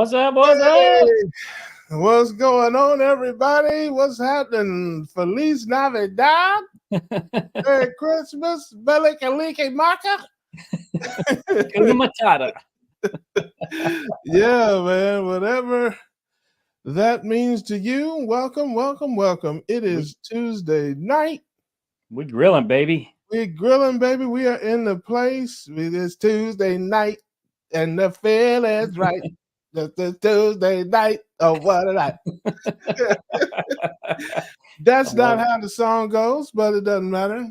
What's up? What's up? What's going on, everybody? What's happening? Feliz Navidad. Merry Christmas. Bele Kalike Maka. Matata. Yeah, man. Whatever that means to you. Welcome, welcome, welcome. It is Tuesday night. We grilling, baby. We're grilling, baby. We are in the place. It is Tuesday night, and the feel is right. The Tuesday night. Oh, what a night. That's not how the song goes, but it doesn't matter.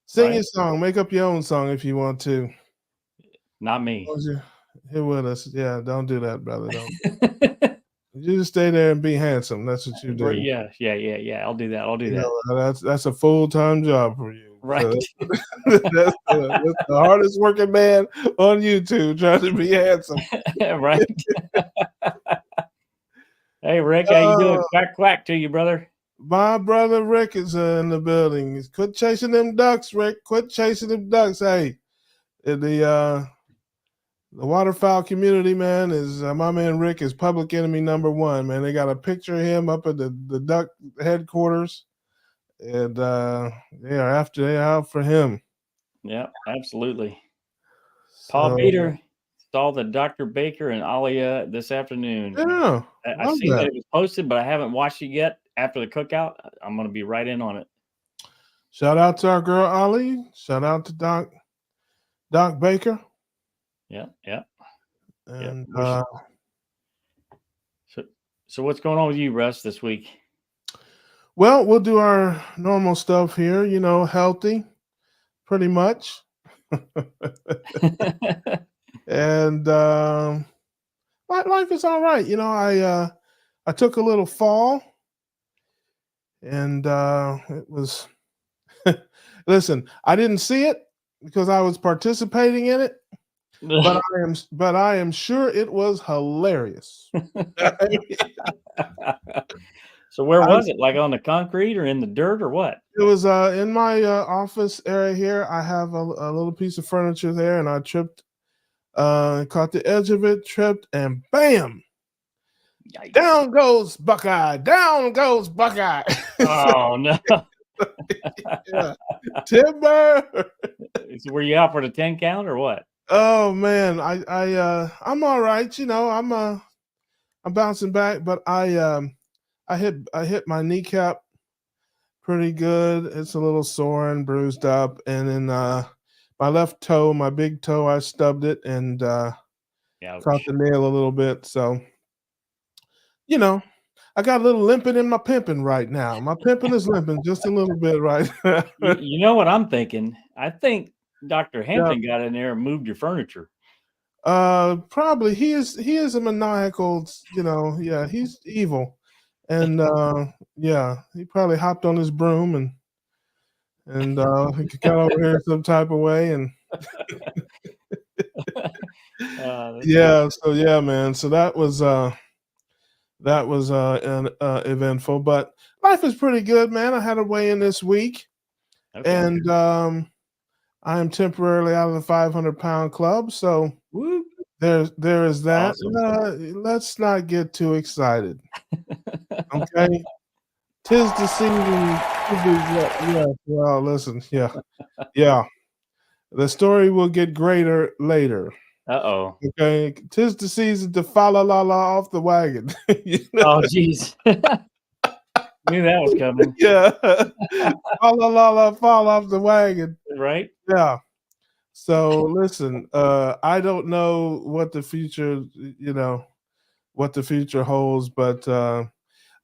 Sing your song. Make up your own song if you want to. Not me. Here with us. Yeah, don't do that, brother. Don't. You just stay there and be handsome. That's what you do. Yeah. I'll do that. That's a full-time job for you. Right. So that's the hardest working man on YouTube trying to be handsome. Right. Hey, Rick, how you doing? Quack, quack to you, brother. My brother Rick is in the building. Quit chasing them ducks, Rick. Quit chasing them ducks. Hey, the waterfowl community, man, is my man Rick is public enemy number one, man. They got a picture of him up at the duck headquarters, and they are out for him. Yeah, absolutely. Paul Peter saw the Dr. Baker and Alia this afternoon. Yeah, I see that it was posted, but I haven't watched it yet. After the cookout, I'm going to be right in on it. Shout out to our girl Ali. Shout out to Doc Baker. Yeah. And so what's going on with you, Russ, this week? Well, we'll do our normal stuff here. You know, healthy, pretty much. And life is all right. You know, I took a little fall. And it was, listen, I didn't see it because I was participating in it, but I am sure it was hilarious. So where was it? Like on the concrete or in the dirt or what? It was in my office area here. I have a little piece of furniture there, and I tripped, caught the edge of it, tripped, and bam! Yikes. Down goes Buckeye. Down goes Buckeye. Oh no! Yeah. Timber. So were you out for the 10 count or what? Oh man, I'm all right. You know, I'm bouncing back, but I hit my kneecap pretty good. It's a little sore and bruised up, and then my left toe, my big toe, I stubbed it and caught the nail a little bit. So. You know, I got a little limping in my pimping right now. My pimping is limping just a little bit right now. You know what I'm thinking? I think Dr. Hampton got in there and moved your furniture. Probably he is a maniacal, you know, yeah, he's evil. And he probably hopped on his broom and he got over here some type of way and man. So that was eventful, but life is pretty good, man. I had a weigh-in this week, and I am temporarily out of the 500-pound club. So there is that. Awesome. Let's not get too excited. Okay, 'tis the season. Yeah. Well, listen. Yeah. The story will get greater later. Uh-oh. Okay, 'tis the season to fall off the wagon. You know? Oh, jeez. Knew that was coming. Yeah. Fall off the wagon. Right? Yeah. So listen, I don't know what the future, holds, but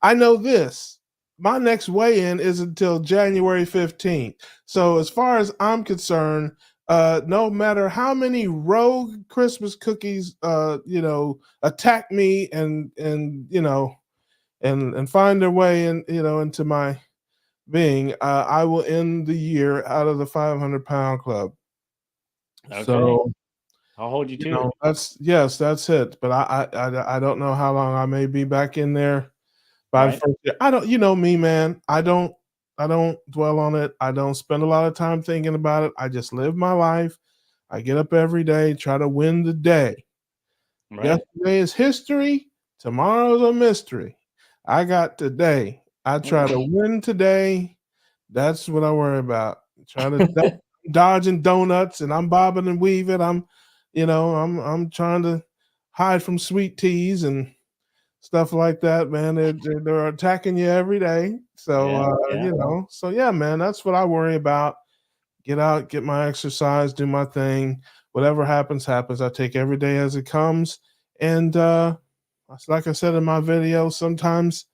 I know this. My next weigh-in is until January 15th. So as far as I'm concerned, no matter how many rogue Christmas cookies, attack me and find their way into my being, I will end the year out of the 500-pound club. Okay. So I'll hold you to it. That's it. But I don't know how long I may be back in there by the first year. I don't, me, man. I don't dwell on it. I don't spend a lot of time thinking about it. I just live my life. I get up every day, try to win the day. Right. Yesterday is history. Tomorrow's a mystery. I got today. I try to win today. That's what I worry about. Trying to dodging donuts, and I'm bobbing and weaving. I'm trying to hide from sweet teas and stuff like that, man. They're attacking you every day. So Yeah. so yeah, man, that's what I worry about. Get out, get my exercise, do my thing. Whatever happens, happens. I take every day as it comes. And like I said in my video, sometimes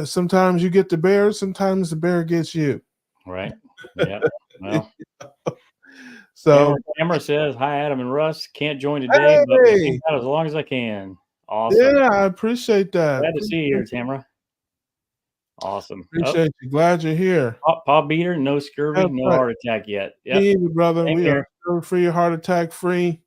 sometimes you get the bear, sometimes the bear gets you. Right. Yeah. Well, So Tamara says, "Hi, Adam and Russ. Can't join today, but we'll hang hey, out as long as I can." Awesome. yeah, I appreciate that. Glad to see you here, Tamara. Awesome. Oh, Appreciate you. Glad you're here. Paw Beater, no scurvy, That's no right. heart attack yet. Yep. Me either, brother. Same We here. are free, heart attack free.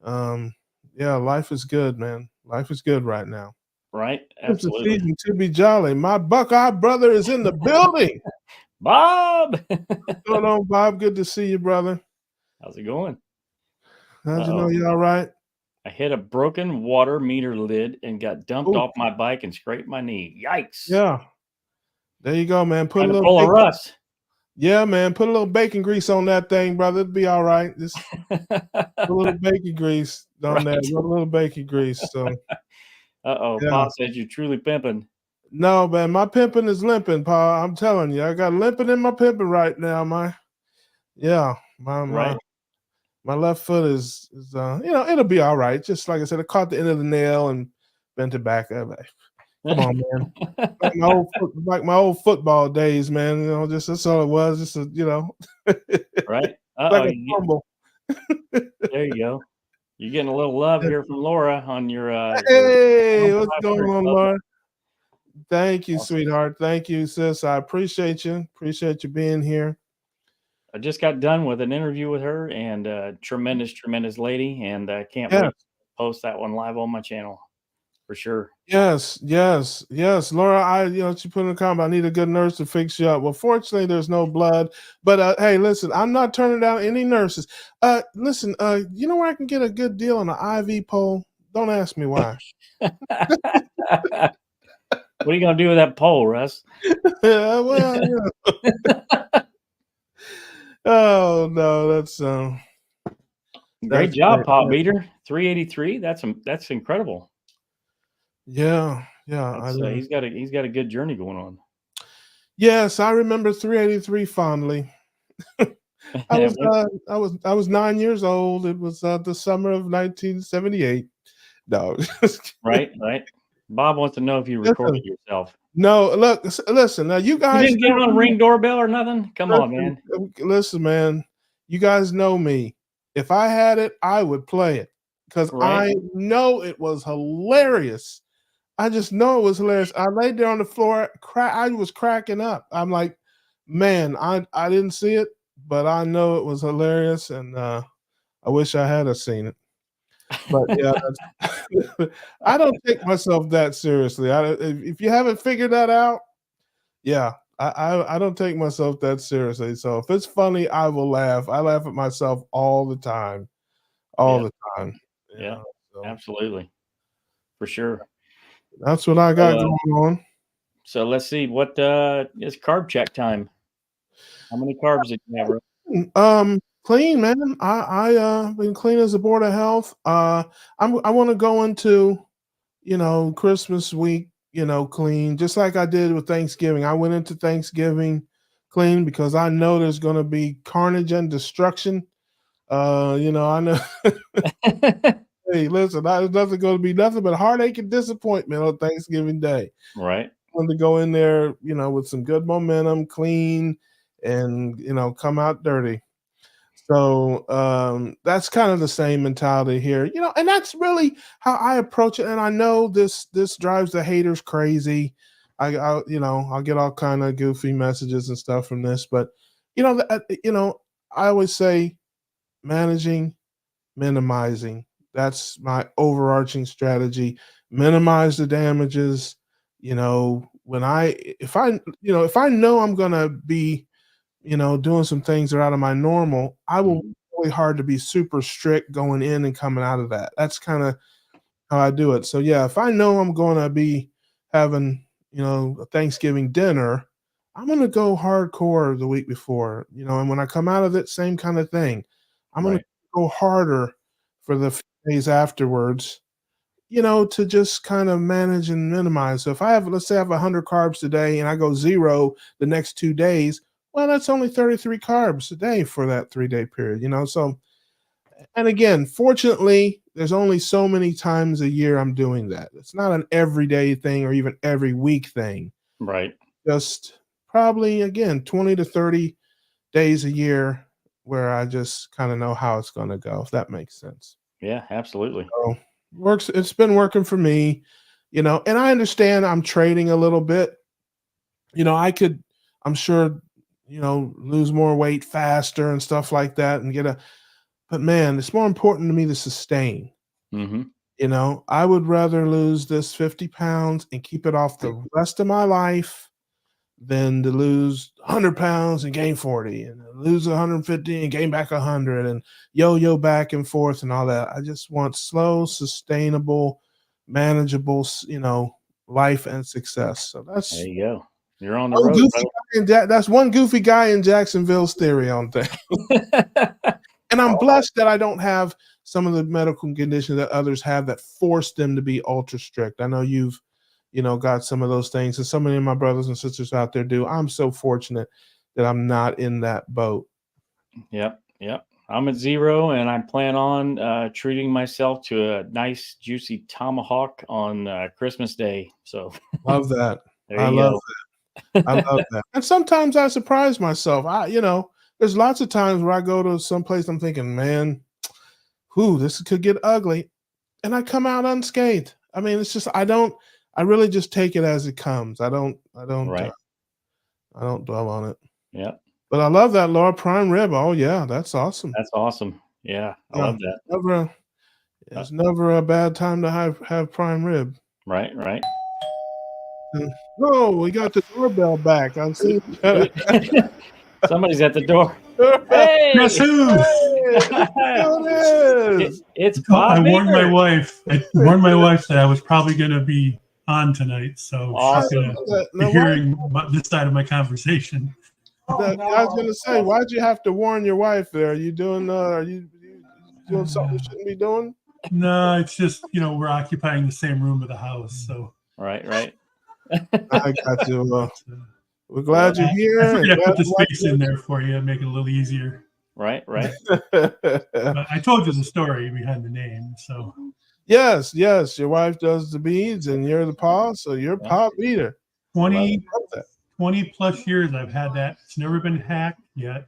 Yeah, life is good, man. Life is good right now. Right. It's the Absolutely. season to be jolly. My Buckeye brother is in the building. Bob. What's going on, Bob? Good to see you, brother. How's it going? How'd you know you all right? I hit a broken water meter lid and got dumped off my bike and scraped my knee. Yikes. Yeah. There you go, man. Put a little pull a Russ. Yeah, man. Put a little bacon grease on that thing, brother. It'll be all right. Just put a little bacon grease on that. A little bacon grease. So Yeah. Pa says you're truly pimping. No, man, my pimping is limping, Pa. I'm telling you, I got limping in my pimping right now. My left foot is it'll be all right. Just like I said, I caught the end of the nail and bent it back. Come on, man. like my old football days, man. Just that's all it was. Just Right. like a fumble. There you go. You're getting a little love here from Laura on your Hey, what's going on, Laura? Thank you, sweetheart. Thank you, sis. I appreciate you. Appreciate you being here. I just got done with an interview with her, and tremendous lady, and I can't wait to post that one live on my channel for sure. Yes. Laura, she put in a comment, I need a good nurse to fix you up. Well, fortunately, there's no blood. But hey, listen, I'm not turning down any nurses. Listen, you know where I can get a good deal on an IV pole? Don't ask me why. What are you gonna do with that pole, Russ? Well, oh no, that's great job, Paw Beater. 383. That's incredible. Yeah. He's got a good journey going on. Yes, I remember 383 fondly. I was 9 years old. It was the summer of 1978. No. Right. Bob wants to know if you recorded yourself. No, look, listen. Now you guys didn't get on Ring doorbell or nothing. Come on, man. Listen, man. You guys know me. If I had it, I would play it because I know it was hilarious. I just know it was hilarious. I laid there on the floor, I was cracking up. I'm like, man, I didn't see it, but I know it was hilarious, and I wish I had seen it. But yeah, I don't take myself that seriously. If you haven't figured that out, yeah, I don't take myself that seriously. So if it's funny, I will laugh. I laugh at myself all the time, the time. Yeah, absolutely, for sure. That's what I got going on. So let's see. What is carb check time? How many carbs did you have? Clean, man. I been clean as a board of health. I want to go into, Christmas week, clean, just like I did with Thanksgiving. I went into Thanksgiving clean because I know there's going to be carnage and destruction. I know. Hey, listen, there's nothing going to be nothing but heartache and disappointment on Thanksgiving Day. Right. I want to go in there, with some good momentum, clean, and come out dirty. So that's kind of the same mentality here, and that's really how I approach it. And I know this drives the haters crazy. I'll get all kind of goofy messages and stuff from this, but I always say managing, minimizing. That's my overarching strategy. Minimize the damages. If I know I'm gonna be doing some things that are out of my normal, I will really hard to be super strict going in and coming out of that. That's kind of how I do it. So yeah, if I know I'm going to be having, a Thanksgiving dinner, I'm going to go hardcore the week before, and when I come out of it, same kind of thing. I'm going to go harder for the few days afterwards, to just kind of manage and minimize. So if let's say I have 100 carbs today and I go 0 the next 2 days, well, that's only 33 carbs a day for that 3-day period, So, and again, fortunately, there's only so many times a year I'm doing that. It's not an everyday thing or even every week thing. Right. Just probably, again, 20 to 30 days a year where I just kind of know how it's going to go, if that makes sense. Yeah, absolutely. So, it's been working for me, and I understand I'm trading a little bit. I'm sure, lose more weight faster and stuff like that and but man, it's more important to me to sustain. I would rather lose this 50 pounds and keep it off the rest of my life than to lose 100 pounds and gain 40 and lose 150 and gain back 100 and yo back and forth and all that. I just want slow, sustainable, manageable, life and success. So there you go. You're on the road. That's one goofy guy in Jacksonville's theory on things. And I'm blessed that I don't have some of the medical conditions that others have that force them to be ultra strict. I know you've got some of those things, and so many of my brothers and sisters out there do. I'm so fortunate that I'm not in that boat. Yep. I'm at 0, and I plan on treating myself to a nice, juicy tomahawk on Christmas Day. So love that. I love that. I love that. And sometimes I surprise myself. There's lots of times where I go to some place I'm thinking, man, this could get ugly, and I come out unscathed. I mean, it's just I really just take it as it comes. I don't dwell on it. Yeah. But I love that, Laura. Prime rib. Oh yeah, that's awesome. That's awesome. Yeah, I love that. It's never a bad time to have prime rib. Right. Oh, we got the doorbell back. I'm seeing somebody's at the door. Hey, guess who? It's Bob. I warned my wife. That I was probably going to be on tonight, so awesome. She's going to be hearing this side of my conversation. I was going to say, why'd you have to warn your wife there? Are you doing something you shouldn't be doing? No, it's just, we're occupying the same room of the house, so. Right. I got you. We're glad you're here. I figured I put the space in there for you, make it a little easier. Right. But I told you the story behind the name, so. Yes. Your wife does the beads, and you're the paw, so you're paw beater. 20 plus years I've had that. It's never been hacked yet.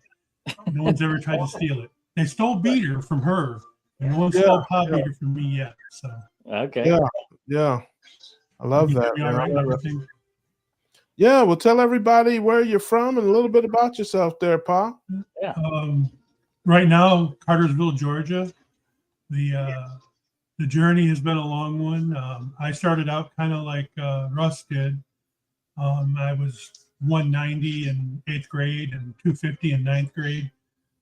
No one's ever tried to steal it. They stole beater from her. No one stole paw beater from me yet. So. Okay. Yeah. I love that. Yeah, well, tell everybody where you're from and a little bit about yourself there, Pa. Yeah. Right now, Cartersville, Georgia. The journey has been a long one. I started out kind of like Russ did. I was 190 in 8th grade and 250 in 9th grade.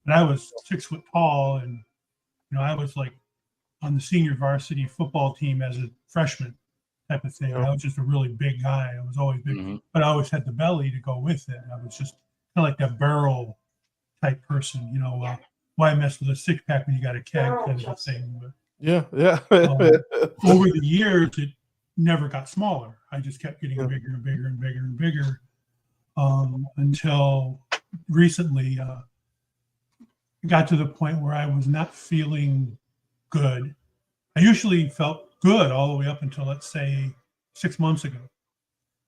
But I was 6 foot tall, and I was like on the senior varsity football team as a freshman type of thing. I was just a really big guy. I was always big, but I always had the belly to go with it. I was just kind of like that barrel type person, why mess with a 6-pack when you got a keg kind of a thing. But, yeah. Over the years, it never got smaller. I just kept getting bigger and bigger and bigger and bigger until recently got to the point where I was not feeling good. I usually felt good all the way up until, let's say, 6 months ago.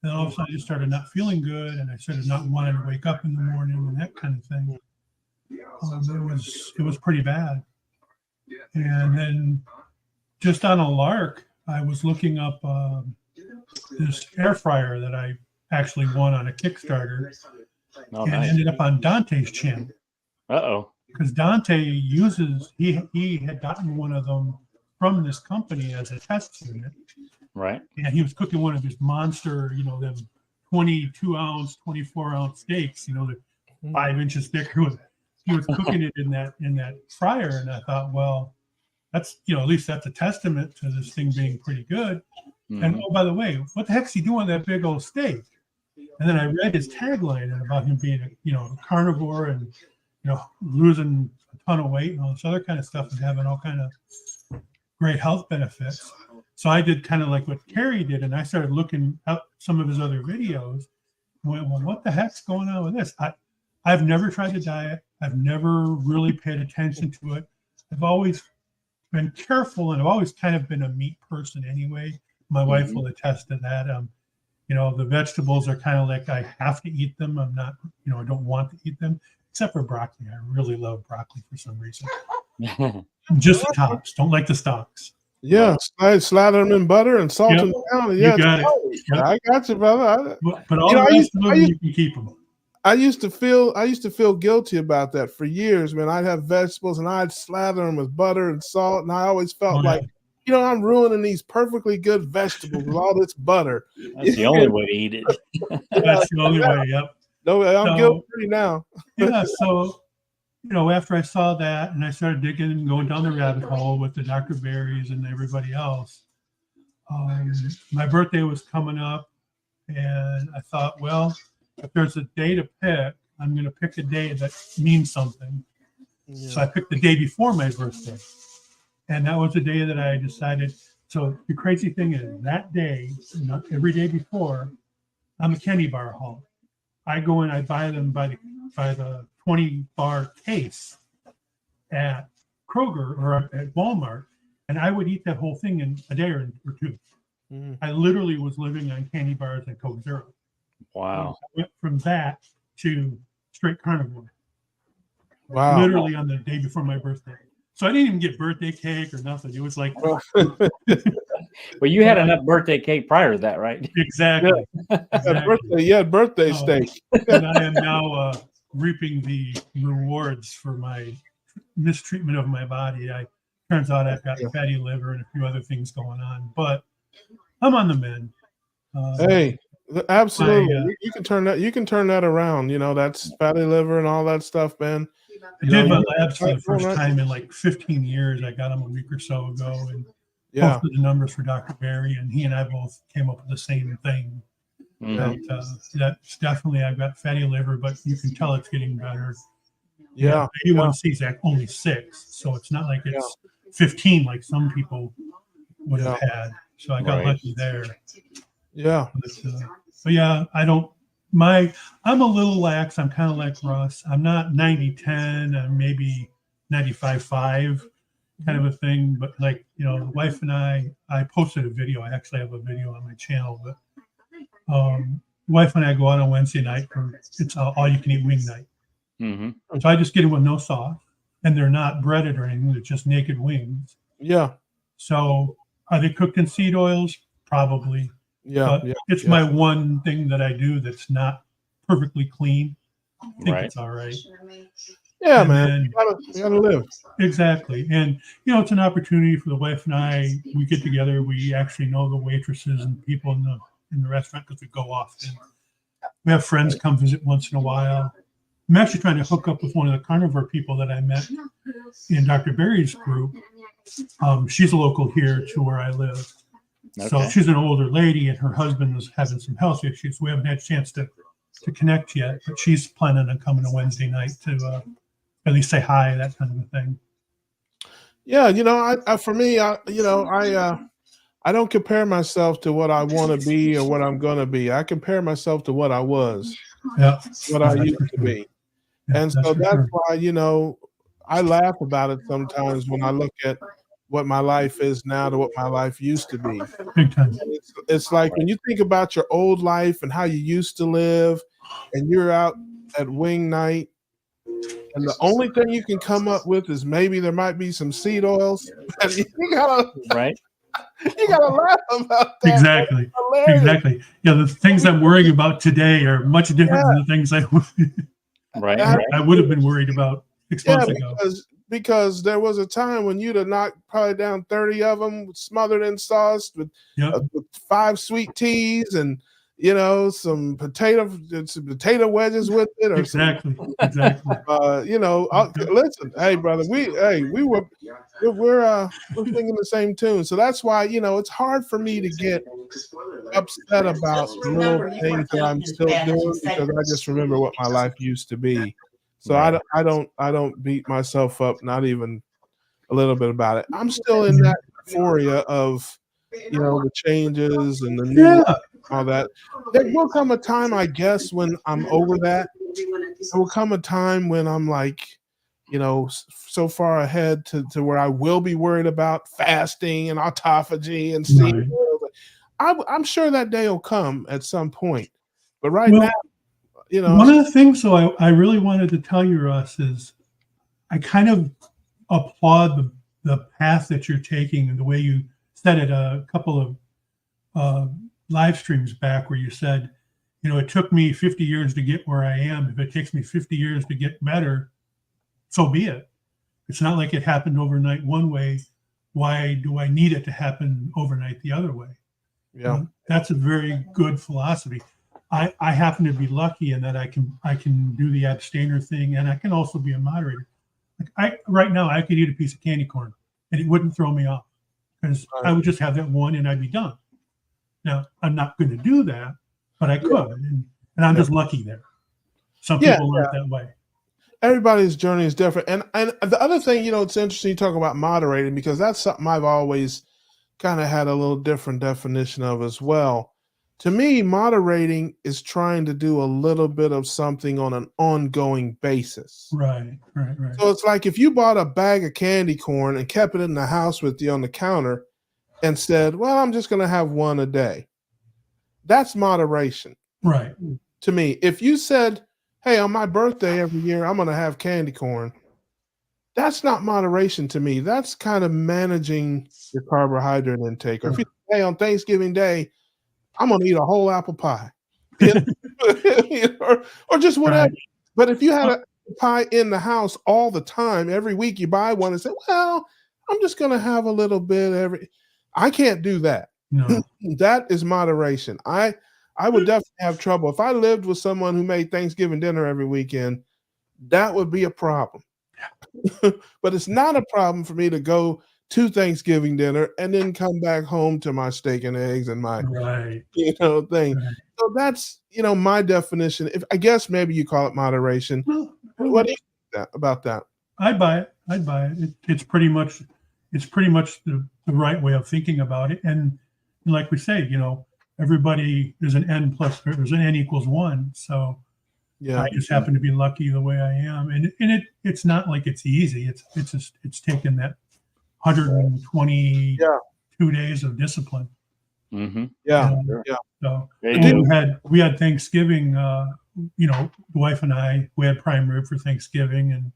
Then all of a sudden I just started not feeling good, and I started not wanting to wake up in the morning and that kind of thing. It was pretty bad. And then just on a lark, I was looking up this air fryer that I actually won on a Kickstarter, and ended up on Dante's channel. Because Dante he had gotten one of them from this company as a test unit. Right. And he was cooking one of his monster, them 22-ounce, 24-ounce steaks, they're 5 inches thicker with he was cooking it in that fryer, and I thought, well, that's, at least that's a testament to this thing being pretty good. Mm-hmm. And oh, by the way, what the heck's he doing with that big old steak? And then I read his tagline about him being a carnivore and losing a ton of weight and all this other kind of stuff and having all kind of great health benefits. So I did kind of like what Kerry did, and I started looking up some of his other videos and went, well, what the heck's going on with this? I've never tried to diet. I've never really paid attention to it. I've always been careful, and I've always kind of been a meat person anyway. My wife will attest to that. The vegetables are kind of like I have to eat them. I'm not, I don't want to eat them, except for broccoli. I really love broccoli for some reason. Just the tops. Don't like the stalks. Yeah, slather them in butter and salt them down. Yeah, you got it. Yep. I got you, brother. But all the rest of them, you can keep them. I used to feel guilty about that for years, man. I'd have vegetables and I'd slather them with butter and salt, and I always felt like, I'm ruining these perfectly good vegetables with all this butter. That's the only way to eat it. That's the only way. Yep. No, I'm guilt-free now. Yeah. So, after I saw that and I started digging and going down the rabbit hole with the Dr. Berries and everybody else, my birthday was coming up, and I thought, well, if there's a day to pick, I'm going to pick a day that means something. Yeah. So I picked the day before my birthday. And that was the day that I decided. So the crazy thing is that day, not every day before, I'm a candy bar hauler. I go and I buy them by the 20 bar case at Kroger or at Walmart, and I would eat that whole thing in a day or two. Mm. I literally was living on candy bars and Coke Zero. Wow. I went from that to straight carnivore. Wow. Literally on the day before my birthday. So I didn't even get birthday cake or nothing. It was like, well, you had enough birthday cake prior to that, right? Exactly. Yeah. Exactly. Birthday steak. And I am now reaping the rewards for my mistreatment of my body. Turns out I've got fatty liver and a few other things going on, but I'm on the mend. Hey, absolutely. You can turn that around. That's fatty liver and all that stuff, man. I did my labs for the first time in like 15 years. I got them a week or so ago, and posted the numbers for Dr. Berry, and he and I both came up with the same thing. Mm-hmm. That's definitely, I've got fatty liver, but you can tell it's getting better. Yeah. A1C is only 6, so it's not like it's 15 like some people would have had. So I got lucky there. Yeah. But yeah, I'm a little lax. I'm kind of like Russ. I'm not 90-10. I'm maybe 95-5 kind of a thing. But like, the wife and I posted a video. I actually have a video on my channel. But wife and I go out on Wednesday night it's all you can eat wing night. Mm-hmm. So I just get it with no sauce, and they're not breaded or anything. They're just naked wings. Yeah. So are they cooked in seed oils? Probably. But it's my one thing that I do that's not perfectly clean. I think it's all right. Yeah, man. You gotta live. Exactly. And, it's an opportunity for the wife and I. We get together. We actually know the waitresses and people in the restaurant because we go often. We have friends come visit once in a while. I'm actually trying to hook up with one of the carnivore people that I met in Dr. Berry's group. She's a local here to where I live. Okay. So she's an older lady, and her husband was having some health issues. We haven't had a chance to connect yet, but she's planning on coming to Wednesday night to at least say hi, that kind of a thing. Yeah, for me, I don't compare myself to what I want to be or what I'm going to be. I compare myself to what I was, what I used to be. And so that's why, I laugh about it sometimes when I look at what my life is now to what my life used to be. It's like when you think about your old life and how you used to live, and you're out at wing night, and the only thing you can come up with is maybe there might be some seed oils. You gotta laugh about that. Exactly. Yeah, the things I'm worrying about today are much different than the things I would have been worried about 6 months ago. Because there was a time when you'd have knocked probably down 30 of them smothered in sauce with 5 sweet teas and you know, some potato wedges with it, or Exactly. you know, listen, hey brother, we're singing the same tune, so that's why, you know, it's hard for me to get upset about little things that I'm still doing, because I just remember what my life used to be. So Right. I don't beat myself up, not even a little bit, about it. I'm still in that euphoria of, you know, the changes and the new all that. There will come a time, I guess, when I'm over that. There will come a time when I'm like, you know, so far ahead to where I will be worried about fasting and autophagy and seeing. I'm sure that day will come at some point. But right now, you know, one of the things, though, I really wanted to tell you, Russ, is I kind of applaud the path that you're taking and the way you said it a couple of live streams back, where you said, you know, it took me 50 years to get where I am. If it takes me 50 years to get better, so be it. It's not like it happened overnight one way. Why do I need it to happen overnight the other way? Yeah, that's a very good philosophy. I happen to be lucky in that I can do the abstainer thing, and I can also be a moderator. Like right now I could eat a piece of candy corn and it wouldn't throw me off, because I would just have that one and I'd be done. Now I'm not going to do that, but I could, and I'm just lucky there. Some people aren't that way. Everybody's journey is different, and the other thing, you know, it's interesting you talk about moderating, because that's something I've always kind of had a little different definition of as well. To me, moderating is trying to do a little bit of something on an ongoing basis. Right. So it's like if you bought a bag of candy corn and kept it in the house with you on the counter and said, well, I'm just going to have one a day. That's moderation. Right. To me, if you said, hey, on my birthday every year, I'm going to have candy corn, that's not moderation to me. That's kind of managing your carbohydrate intake. Or if you say, hey, on Thanksgiving Day, I'm going to eat a whole apple pie, or just whatever. Right. But if you had a pie in the house all the time, every week you buy one and say, well, I'm just going to have a little bit I can't do that. No. That is moderation. I would definitely have trouble. If I lived with someone who made Thanksgiving dinner every weekend, that would be a problem. But it's not a problem for me to go to Thanksgiving dinner and then come back home to my steak and eggs and my you know thing. Right. So that's, you know, my definition. If I guess maybe you call it moderation. What do you think about that? I'd buy it. It's pretty much the right way of thinking about it. And like we say, you know, everybody, there's an n equals 1. So I just happen to be lucky the way I am. And it's not like it's easy. It's taken that 122 days of discipline. Mm-hmm. So we had Thanksgiving, you know, the wife and I, we had prime rib for Thanksgiving,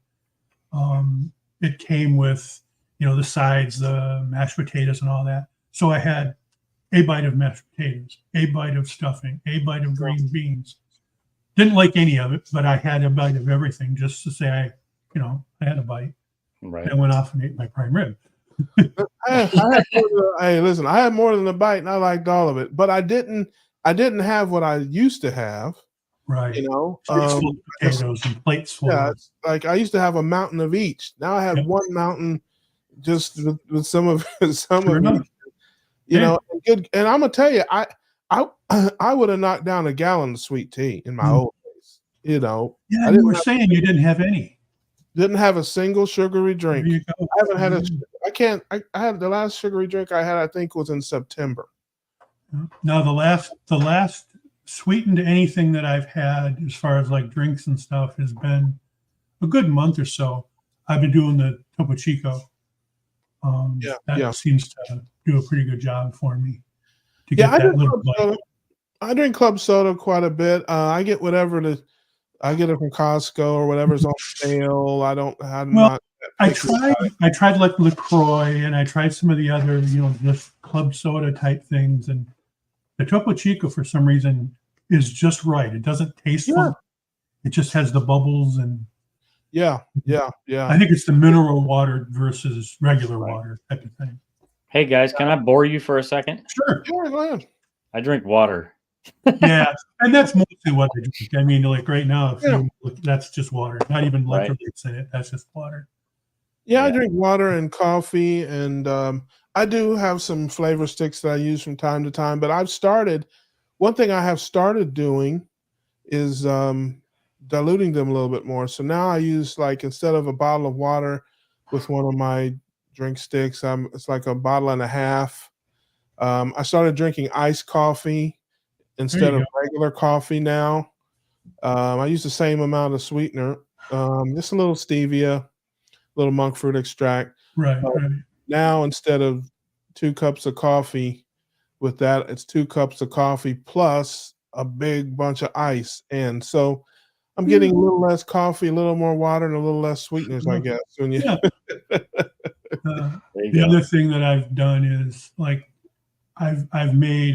and it came with, you know, the sides, the mashed potatoes and all that. So I had a bite of mashed potatoes, a bite of stuffing, a bite of green beans. Didn't like any of it, but I had a bite of everything just to say I had a bite. Right. I went off and ate my prime rib. Listen, I had more than a bite and I liked all of it, but I didn't have what I used to have. Right. You know, potatoes and plates full. Yeah, it's like I used to have a mountain of each. Now I have one mountain just with some of each. You know, good. And I'm gonna tell you, I would have knocked down a gallon of sweet tea in my old days. You know. Yeah, you were saying you didn't have any. Didn't have a single sugary drink. There you go. I haven't had I had the last sugary drink I had, I think, was in September. Now the last sweetened anything that I've had, as far as like drinks and stuff, has been a good month or so. I've been doing the Topo Chico. That seems to do a pretty good job for me. I drink club soda quite a bit. I get I get it from Costco or whatever's on sale. I tried like LaCroix, and I tried some of the other, you know, just club soda type things. And the Topo Chico, for some reason, is just right. It doesn't taste funny. It just has the bubbles and yeah. I think it's the mineral water versus regular water type of thing. Hey guys, can I bore you for a second? Sure, go ahead. I drink water. Yeah, and that's mostly what I drink. I mean, like right now, if Yeah. you look, that's just water, not even Right. electrolytes in it. That's just water. Yeah, I Yeah. drink water and coffee, and I do have some flavor sticks that I use from time to time. But one thing I have started doing is diluting them a little bit more. So now I use, like, instead of a bottle of water with one of my drink sticks, it's like a bottle and a half. I started drinking iced coffee instead you of regular coffee now. I use the same amount of sweetener, just a little stevia, a little monk fruit extract. Right, Uh, right. Now, instead of 2 cups of coffee with that, it's 2 cups of coffee plus a big bunch of ice. And so I'm getting a little less coffee, a little more water, and a little less sweeteners, I guess. When you Yeah. There you The go. other thing that I've done is like I've made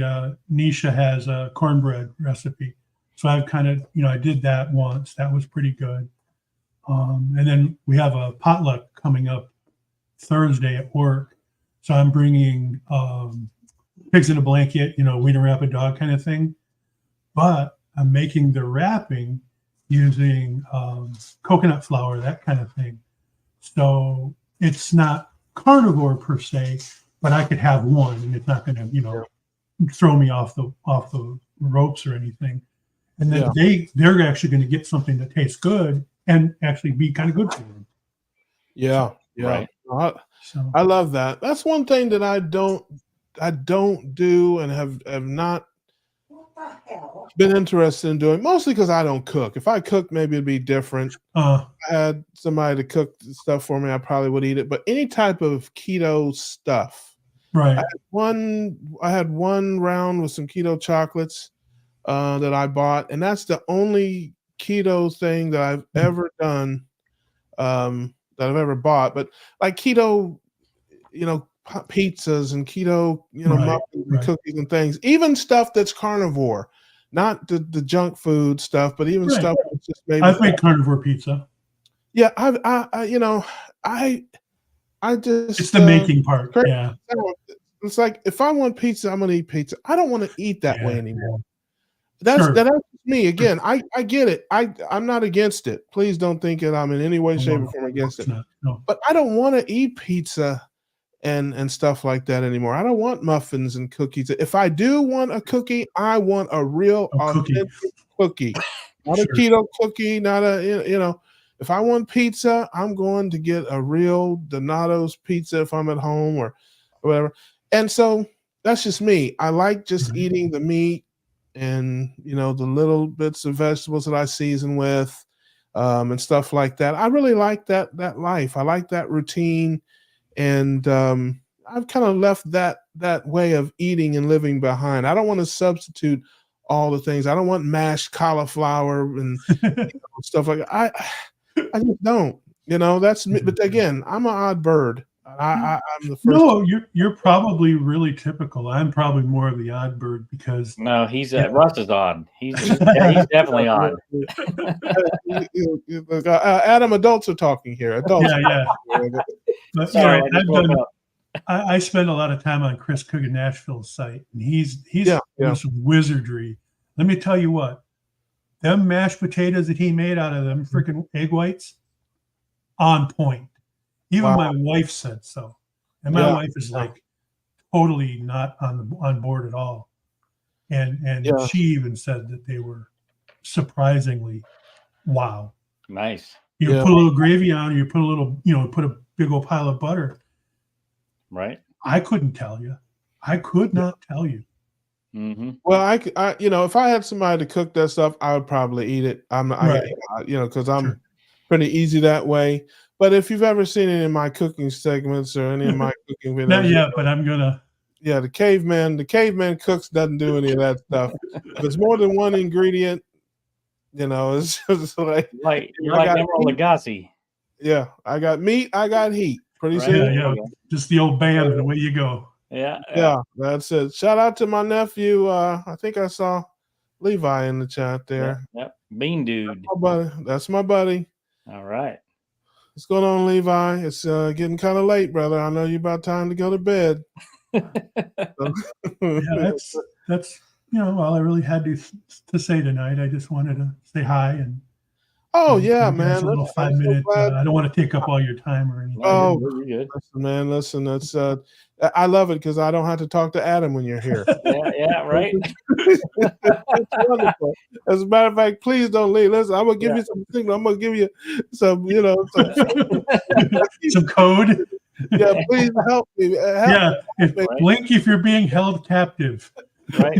Nisha has a cornbread recipe, so I've kind of I did that once. That was pretty good. And then we have a potluck coming up Thursday at work, so I'm bringing pigs in a blanket, Wiener wrap a dog kind of thing. But I'm making the wrapping using coconut flour, that kind of thing. So it's not carnivore per se, but I could have one, and it's not going to, throw me off the ropes or anything. And then they're actually going to get something that tastes good and actually be kind of good for them. Yeah. Right. So I love that. That's one thing that I don't do and have not been interested in doing, mostly because I don't cook. If I cook, maybe it'd be different. If I had somebody to cook stuff for me, I probably would eat it. But any type of keto stuff. right. I had one round with some keto chocolates that I bought, and that's the only keto thing that I've ever done, that I've ever bought. But like keto, pizzas and keto, Right, muffins and right. cookies and things, even stuff that's carnivore, not the junk food stuff, but even Right. stuff that's just made I've with made carnivore pizza. Yeah, I just It's the making part. cra- Yeah. it's like, if I want pizza, I'm gonna eat pizza. I don't want to eat that way Yeah. anymore. That's Sure. that's me. Again, I get it. I'm not against it. Please don't think that I'm in any way, shape, or form against It's it. not. No. But I don't want to eat pizza and stuff like that anymore. I don't want muffins and cookies. If I do want a cookie, I want a real A cookie. authentic cookie, not a Sure. keto cookie, not a. If I want pizza, I'm going to get a real Donato's pizza if I'm at home or whatever. And so that's just me. I like just Right. eating the meat and the little bits of vegetables that I season with, and stuff like that. I really like that life. I like that routine. And I've kind of left that way of eating and living behind. I don't want to substitute all the things. I don't want mashed cauliflower and stuff like that. I just don't. That's me. But again, I'm an odd bird. I'm the first. No, you're probably really typical. I'm probably more of the odd bird because No, Russ is odd. He's definitely odd. Adam, adults are talking here. Adults. yeah. But, Sorry, I just woke up. I spend a lot of time on Chris Cook in Nashville's site, and he's doing some wizardry. Let me tell you what, them mashed potatoes that he made out of them freaking egg whites, on point. Even my wife said so, and my wife is like totally not on board at all. And she even said that they were surprisingly wow. Nice. You put a little gravy on, or you put a little, put a big old pile of butter. Right. I couldn't tell you. I could not tell you. Mm-hmm. Well, I if I had somebody to cook that stuff, I would probably eat it. Because I'm pretty easy that way. But if you've ever seen it in my cooking segments or any of my cooking videos, Not yet, but I'm gonna. Yeah, the caveman cooks doesn't do any of that stuff. If it's more than one ingredient, it's just like you're like Emeril Lagasse. Yeah, I got meat, I got heat. Pretty soon. Yeah. Just the old band, the way you go. Yeah, that's it. Shout out to my nephew. I think I saw Levi in the chat there. Yep. Bean Dude. That's my buddy. All right. What's going on, Levi? It's getting kind of late, brother. I know you're about time to go to bed. Yeah, that's all I really had to say tonight. I just wanted to say hi and Oh yeah, give you guys man. a little Listen, I'm 5 so minute. glad. I don't want to take up all your time or anything. Oh, you're good. listen, man. Listen, that's I love it because I don't have to talk to Adam when you're here. Yeah, right. It's wonderful. As a matter of fact, please don't leave. Listen, I'm gonna give you some signal. I'm gonna give you some, Some code. yeah. Please help me. Blink if you're being held captive. Right.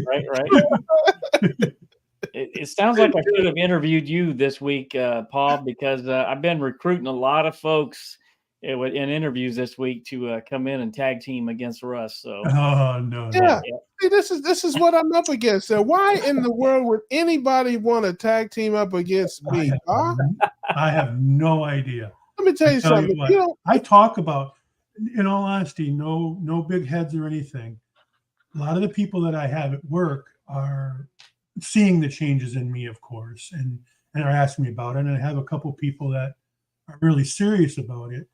It sounds like I should have interviewed you this week, Paul, because I've been recruiting a lot of folks in interviews this week to come in and tag team against Russ. So, no. Yeah. See, this is what I'm up against. So why in the world would anybody want to tag team up against me? I have no idea. Let me tell you something. I talk about, in all honesty, no big heads or anything. A lot of the people that I have at work are seeing the changes in me, of course, and are asking me about it. And I have a couple people that are really serious about it.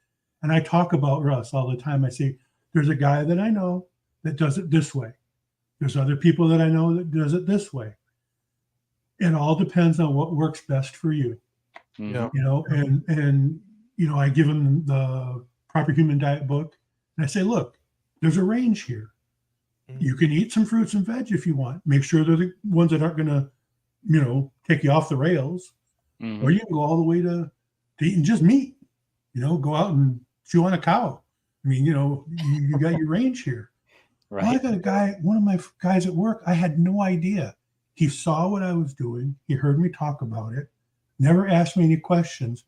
And I talk about Russ all the time. I say, there's a guy that I know that does it this way. There's other people that I know that does it this way. It all depends on what works best for you. Yeah. And I give them the Proper Human Diet book. And I say, look, there's a range here. You can eat some fruits and veg if you want. Make sure they're the ones that aren't going to, take you off the rails. Mm-hmm. Or you can go all the way to eating just meat. Go out and chew on a cow. I mean, you got your range here. Right. Well, I got a guy, one of my guys at work, I had no idea. He saw what I was doing. He heard me talk about it. Never asked me any questions.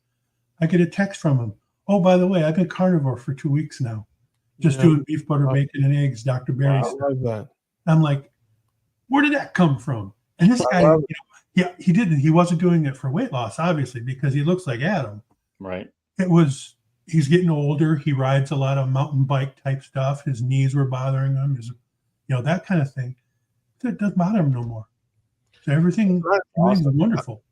I get a text from him. Oh, by the way, I've been carnivore for 2 weeks now. Just doing beef, butter, bacon, and eggs, Dr. Barry said. I love that. I'm like, where did that come from? And this guy, he wasn't doing it for weight loss, obviously, because he looks like Adam. Right. He's getting older. He rides a lot of mountain bike type stuff. His knees were bothering him. That kind of thing. It doesn't bother him no more. So everything's wonderful.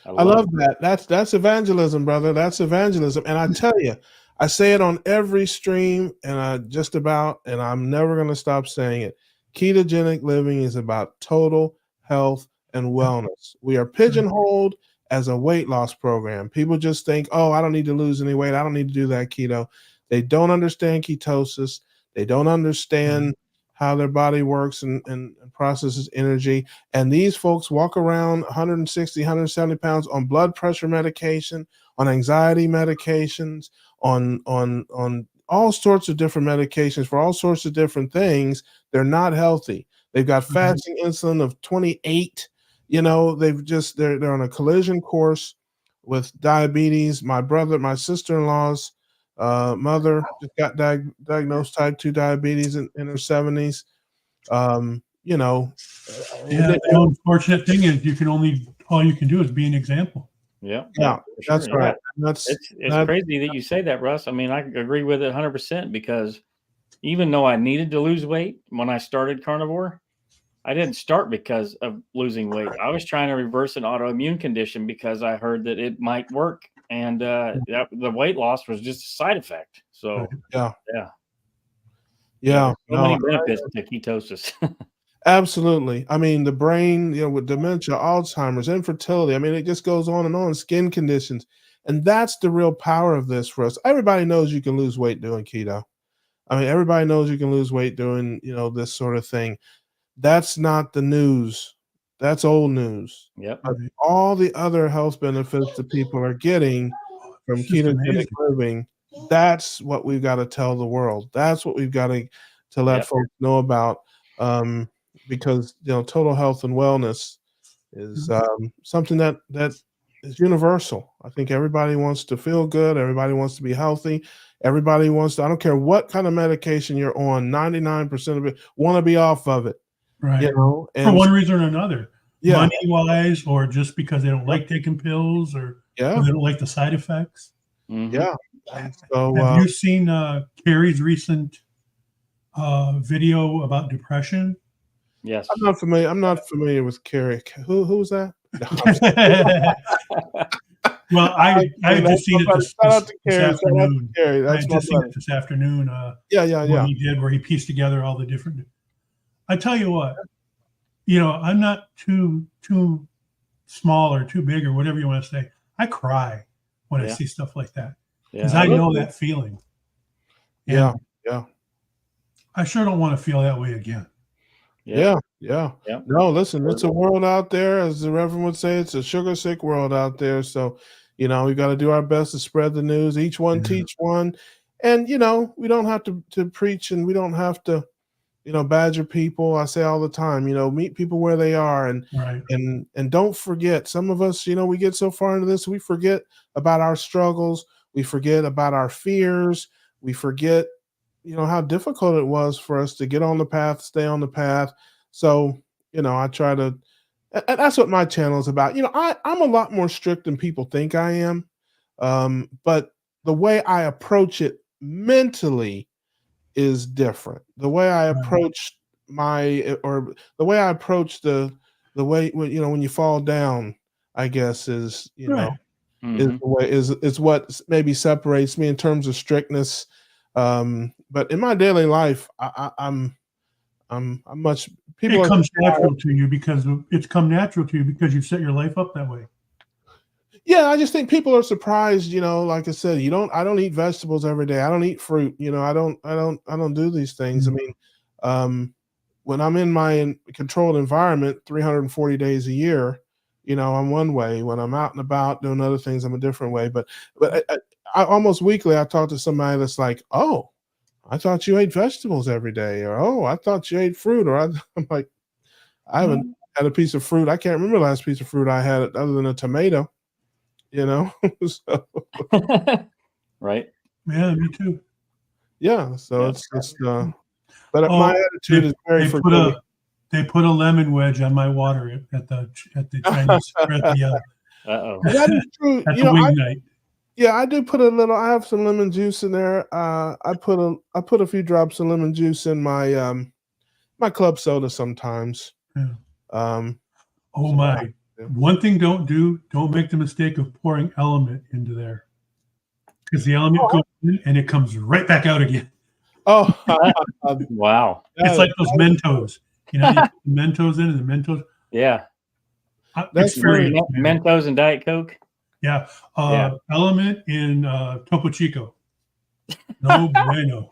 I love that. That's evangelism, brother. That's evangelism. And I tell you, I say it on every stream, and I'm never going to stop saying it. Ketogenic living is about total health and wellness. We are pigeonholed as a weight loss program. People just think, oh, I don't need to lose any weight. I don't need to do that keto. They don't understand ketosis. They don't understand how their body works and processes energy. And these folks walk around 160, 170 pounds on blood pressure medication, on anxiety medications, on all sorts of different medications for all sorts of different things. They're not healthy. They've got fasting insulin of 28. They're on a collision course with diabetes. My sister-in-law's mother just got diagnosed type 2 diabetes in her 70s. The unfortunate thing is all you can do is be an example. Yeah, that's sure. right. It's crazy that you say that, Russ. I mean, I agree with it 100% because even though I needed to lose weight when I started carnivore, I didn't start because of losing weight. I was trying to reverse an autoimmune condition because I heard that it might work, and the weight loss was just a side effect. So yeah. So many benefits to ketosis. Absolutely. I mean, the brain, with dementia, Alzheimer's, infertility. I mean, it just goes on and on. Skin conditions, and that's the real power of this for us. Everybody knows you can lose weight doing keto. I mean, everybody knows you can lose weight doing this sort of thing. That's not the news. That's old news. Yep. All the other health benefits that people are getting from ketogenic living, that's what we've got to tell the world. That's what we've got to let folks know about, because total health and wellness is something that is universal. I think everybody wants to feel good. Everybody wants to be healthy. Everybody wants to. I don't care what kind of medication you're on. 99% of it want to be off of it. Right. For one reason or another. Money-wise, or just because they don't like taking pills, or they don't like the side effects. Mm-hmm. Yeah. So, have you seen Carrie's recent video about depression? Yes. I'm not familiar with Carrie. Who was that? Well, I just seen it this afternoon. I just seen it this afternoon. What he did, where he pieced together all the different. I tell you what, I'm not too small or too big or whatever you want to say. I cry when I see stuff like that because I know that feeling. And yeah. I sure don't want to feel that way again. Yeah. No, listen, it's a world out there, as the Reverend would say. It's a sugar sick world out there. So, we got to do our best to spread the news. Each one teach one, and we don't have to preach, and we don't have to badger people. I say all the time, meet people where they are, and don't forget. Some of us, we get so far into this, we forget about our struggles, we forget about our fears, we forget how difficult it was for us to get on the path, stay on the path. So, I try to, and that's what my channel is about. I'm a lot more strict than people think I am. But the way I approach it mentally is different. The way I approach the way I approach the way, when you fall down, I guess is, is the way, is what maybe separates me in terms of strictness. But in my daily life, I'm much. People. It comes natural to you because you've set your life up that way. Yeah, I just think people are surprised. Like I said, I don't eat vegetables every day. I don't eat fruit. I don't do these things. Mm-hmm. I mean, when I'm in my controlled environment, 340 days a year, I'm one way. When I'm out and about doing other things, I'm a different way. But I almost weekly, I talk to somebody that's like, "Oh, I thought you ate vegetables every day," or "Oh, I thought you ate fruit," or I'm like, "I haven't had a piece of fruit. I can't remember the last piece of fruit I had other than a tomato." So. Right. Yeah, me too. Yeah, so it's just. But my attitude is very forgiving. They put a lemon wedge on my water at the Chinese That is true. At the wing night. Yeah, I do put a little. I have some lemon juice in there. I put a few drops of lemon juice in my my club soda sometimes. Yeah. One thing don't make the mistake of pouring Element into there, because the Element goes in and it comes right back out again. Oh, wow! It's like those Mentos. You put the Mentos in, and the Mentos. Yeah, that's Mentos and Diet Coke. Yeah, Element in Topo Chico. No bueno.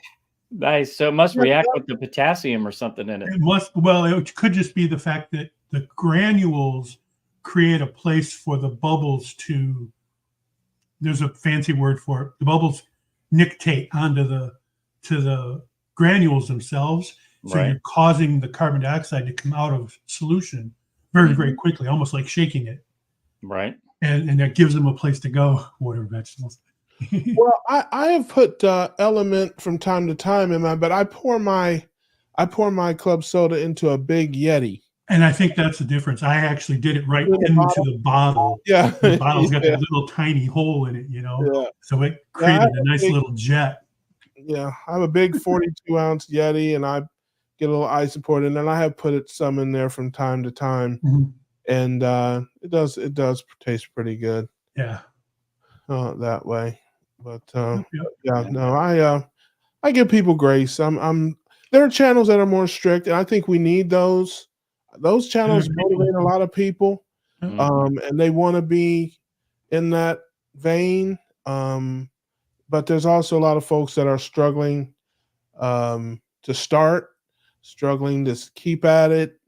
Nice. So it must react with the potassium or something in it. It must. Well, it could just be the fact that the granules create a place for the bubbles to. There's a fancy word for it. The bubbles nictate onto the granules themselves, so you're causing the carbon dioxide to come out of solution very, very quickly, almost like shaking it. Right. And that gives them a place to go, water vegetables. Well, I have put Element from time to time in but I pour my club soda into a big Yeti. And I think that's the difference. I actually did it right into the bottle. Yeah. The bottle's got that little tiny hole in it, Yeah. So it created a nice little jet. Yeah. I have a big 42-ounce Yeti, and I get a little ice and pour it in, and I have put some in there from time to time. Mm-hmm. And it does taste pretty good. Yeah. That way. But I give people grace. There are channels that are more strict, and I think we need those. Those channels motivate a lot of people, and they want to be in that vein. But there's also a lot of folks that are struggling to start, struggling to keep at it.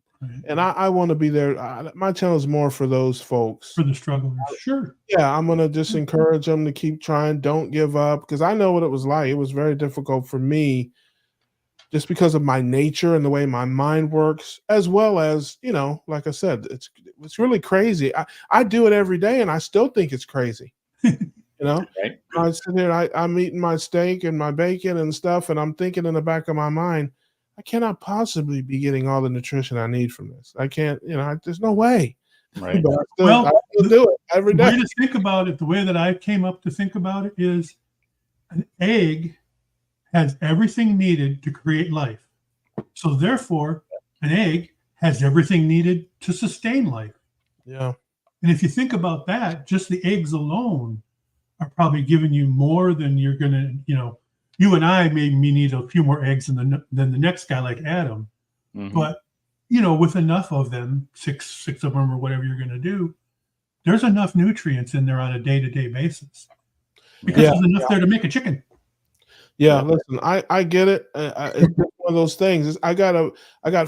And I want to be there. My channel is more for those folks. For the strugglers, sure. Yeah, I'm going to just encourage them to keep trying. Don't give up, because I know what it was like. It was very difficult for me just because of my nature and the way my mind works, as well as, like I said, it's really crazy. I do it every day, and I still think it's crazy. Right. I sit here, I'm eating my steak and my bacon and stuff, and I'm thinking in the back of my mind, I cannot possibly be getting all the nutrition I need from this. I can't, there's no way. Right. But I still do it every day. The way to think about it, the way that I came up to think about it is an egg has everything needed to create life. So therefore, an egg has everything needed to sustain life. Yeah. And if you think about that, just the eggs alone are probably giving you more than you're going to, you and I maybe need a few more eggs than the next guy like Adam. Mm-hmm. But with enough of them, six of them or whatever you're going to do, there's enough nutrients in there on a day-to-day basis because there's enough there to make a chicken. Yeah, listen, I get it. It's just one of those things. I got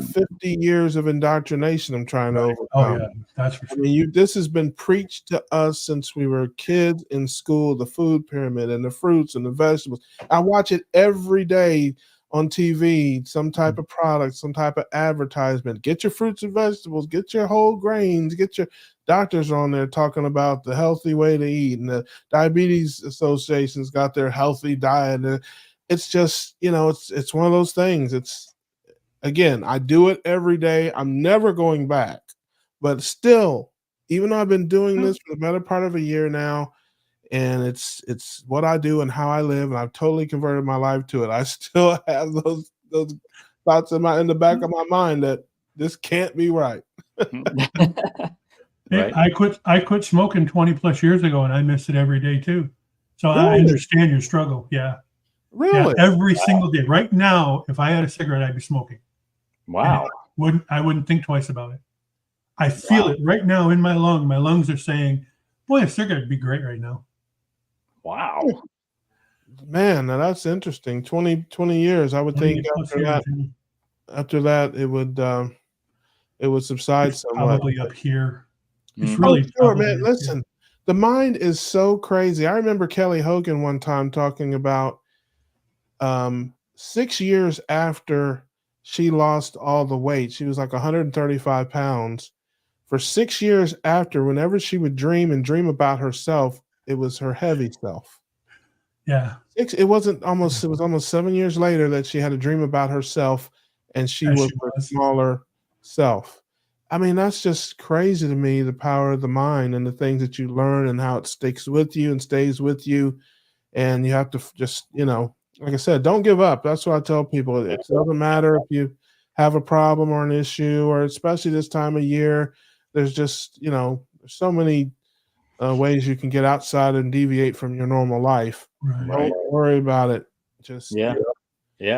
50 years of indoctrination I'm trying to overcome. Oh yeah, that's for sure. I mean, this has been preached to us since we were kids in school, the food pyramid and the fruits and the vegetables. I watch it every day on TV, some type of product, some type of advertisement. Get your fruits and vegetables, get your whole grains, get your doctors on there talking about the healthy way to eat, and the Diabetes Association's got their healthy diet. And it's just, it's one of those things. It's, again, I do it every day. I'm never going back, but still, even though I've been doing this for the better part of a year now, and it's what I do and how I live, and I've totally converted my life to it, I still have those thoughts in the back of my mind that this can't be right. Right. I quit smoking 20 plus years ago, and I miss it every day too. So really? I understand your struggle. Yeah. Really? Yeah, every single day. Right now, if I had a cigarette, I'd be smoking. Wow. I wouldn't think twice about it. I feel it right now in my lung. My lungs are saying, boy, a cigarette would be great right now. Wow. Man, now that's interesting. 20 years. I would think after that it would subside somewhat. Probably up here. It's really sure, man. Listen, the mind is so crazy. I remember Kelly Hogan one time talking about 6 years after she lost all the weight. She was like 135 pounds. For 6 years after, whenever she would dream about herself, it was her heavy self. Yeah. It was almost 7 years later that she had a dream about herself, and she was her smaller self. I mean, that's just crazy to me, the power of the mind and the things that you learn and how it sticks with you and stays with you. And you have to just, like I said, don't give up. That's what I tell people. It doesn't matter if you have a problem or an issue, or especially this time of year, there's just, there's so many ways you can get outside and deviate from your normal life. Right. Don't worry about it. Just yeah.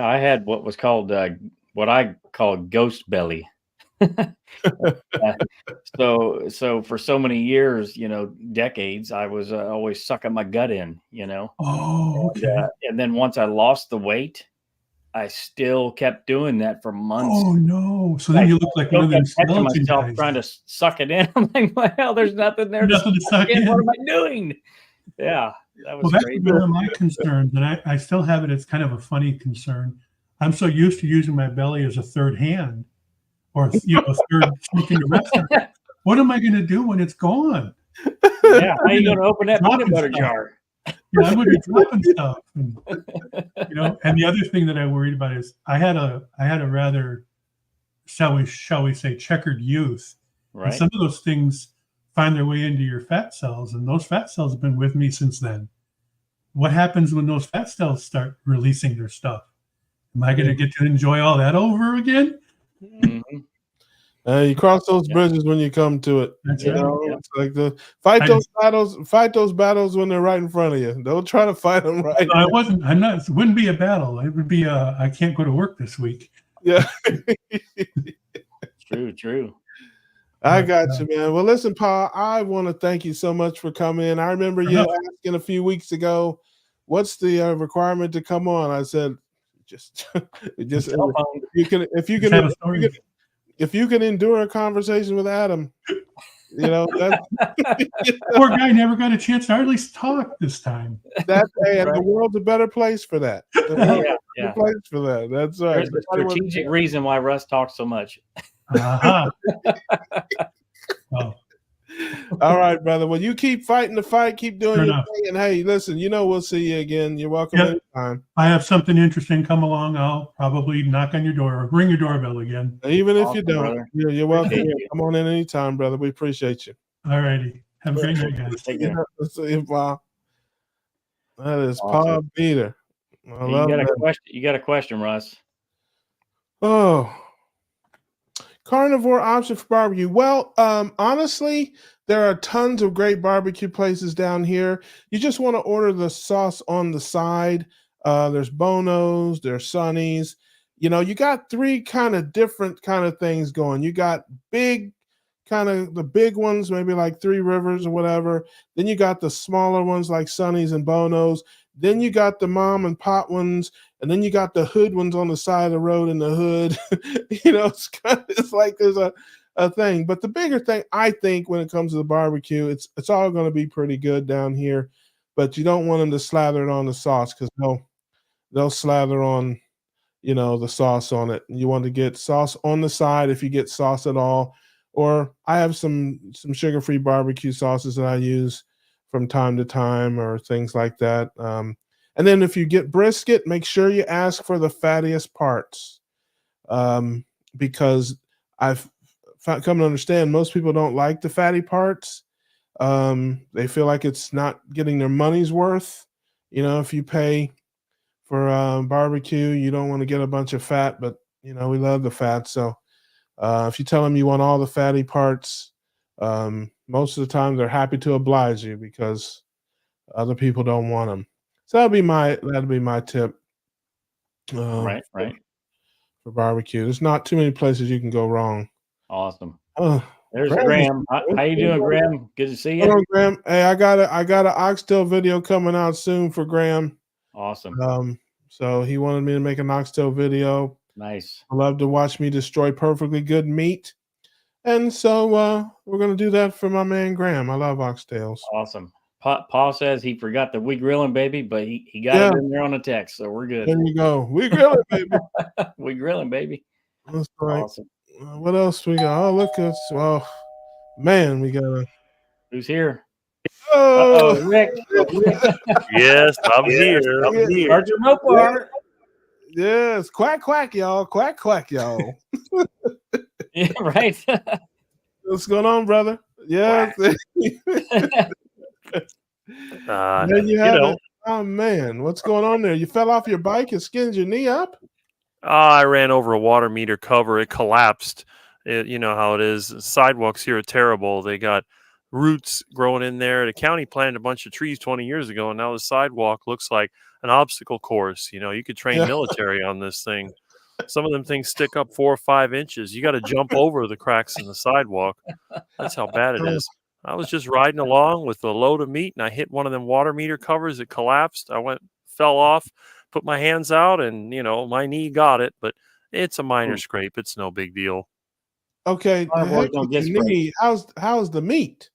I had what was called what I call ghost belly. So for so many years, decades, I was always sucking my gut in. Oh, okay. And then once I lost the weight, I still kept doing that for months. Oh no! So then you look like one of them skeleton guys. Trying to suck it in. I'm like, well, there's nothing there. Nothing to suck in. What am I doing? Yeah, that was that's crazy. one of my concerns, and I still have it. It's kind of a funny concern. I'm so used to using my belly as a third hand, or a third sneaking the restaurant. What am I going to do when it's gone? Yeah, how are you going to open that peanut butter jar? Yeah, I'm going to be dropping stuff, and the other thing that I worried about is I had a rather, shall we say, checkered youth. Right. And some of those things find their way into your fat cells, and those fat cells have been with me since then. What happens when those fat cells start releasing their stuff? Am I going to get to enjoy all that over again? Mm-hmm. You cross those bridges when you come to it. That's right. It's like fight those battles when they're right in front of you. Don't try to fight them right. No, it wouldn't be a battle. It would be I can't go to work this week. Yeah. True. I got you, man. Well, listen, Paul, I want to thank you so much for coming in. I remember you asking a few weeks ago, what's the requirement to come on? I said, just if you can endure a conversation with Adam, that poor guy never got a chance to at least talk this time. And the world's a better place for that. Place for that. That's right. There's a strategic reason why Russ talks so much. Uh-huh. Oh. All right, brother. Well, you keep fighting the fight, keep doing your thing, and hey, listen, we'll see you again. You're welcome anytime. I have something interesting come along. I'll probably knock on your door or ring your doorbell again. Even if you don't, you're welcome. Come on in anytime, brother. We appreciate you. All righty. Have a great night, guys. Take care. See you, Paul. That is Paul Beater. You got a question, Russ? Oh. Carnivore option for barbecue. Well, honestly, there are tons of great barbecue places down here. You just want to order the sauce on the side. There's Bono's, there's Sonny's. you got three kind of different kind of things going. You got big, kind of the big ones, maybe like Three Rivers or whatever. Then you got the smaller ones like Sonny's and Bono's. Then you got the mom and pop ones, and then you got the hood ones on the side of the road in the hood. It's like there's a thing. But the bigger thing, I think, when it comes to the barbecue, it's all going to be pretty good down here. But you don't want them to slather it on the sauce, because they'll slather on the sauce on it. You want to get sauce on the side if you get sauce at all. Or I have some sugar-free barbecue sauces that I use from time to time, or things like that. And then if you get brisket, make sure you ask for the fattiest parts, because I've come to understand most people don't like the fatty parts. They feel like it's not getting their money's worth. If you pay for barbecue, you don't want to get a bunch of fat, but we love the fat. So if you tell them you want all the fatty parts, most of the time they're happy to oblige you, because other people don't want them. So that'd be my tip. Right. For barbecue, there's not too many places you can go wrong. Awesome. There's Graham. How you doing, Graham? Good to see you. Hello, Graham. Hey, I got an oxtail video coming out soon for Graham. Awesome. So he wanted me to make an oxtail video. Nice. I love to watch me destroy perfectly good meat. And so we're going to do that for my man Graham. I love oxtails. Awesome. Paul says he forgot the we grilling, baby, but he got it in there on the text, so we're good. There you go. We grilling, baby. We grilling, baby. That's right. Awesome. What else we got? Oh, look, man, we got a... Who's here? Oh, Rick. Yes, I'm here. Start your Mopar. Yes, quack, quack, y'all. Quack, quack, y'all. Yeah, right. What's going on, brother? Yes. There you have it. Oh, man. What's going on there? You fell off your bike and skinned your knee up? I ran over a water meter cover. It collapsed. You know how it is. Sidewalks here are terrible. They got roots growing in there. The county planted a bunch of trees 20 years ago, and now the sidewalk looks like an obstacle course. You could train military on this thing. Some of them things stick up 4 or 5 inches. You got to jump over the cracks in the sidewalk. That's how bad it is. I was just riding along with a load of meat, and I hit one of them water meter covers. It collapsed. Fell off, put my hands out, and, my knee got it. But it's a minor scrape. It's no big deal. Okay. Knee. How's the meat?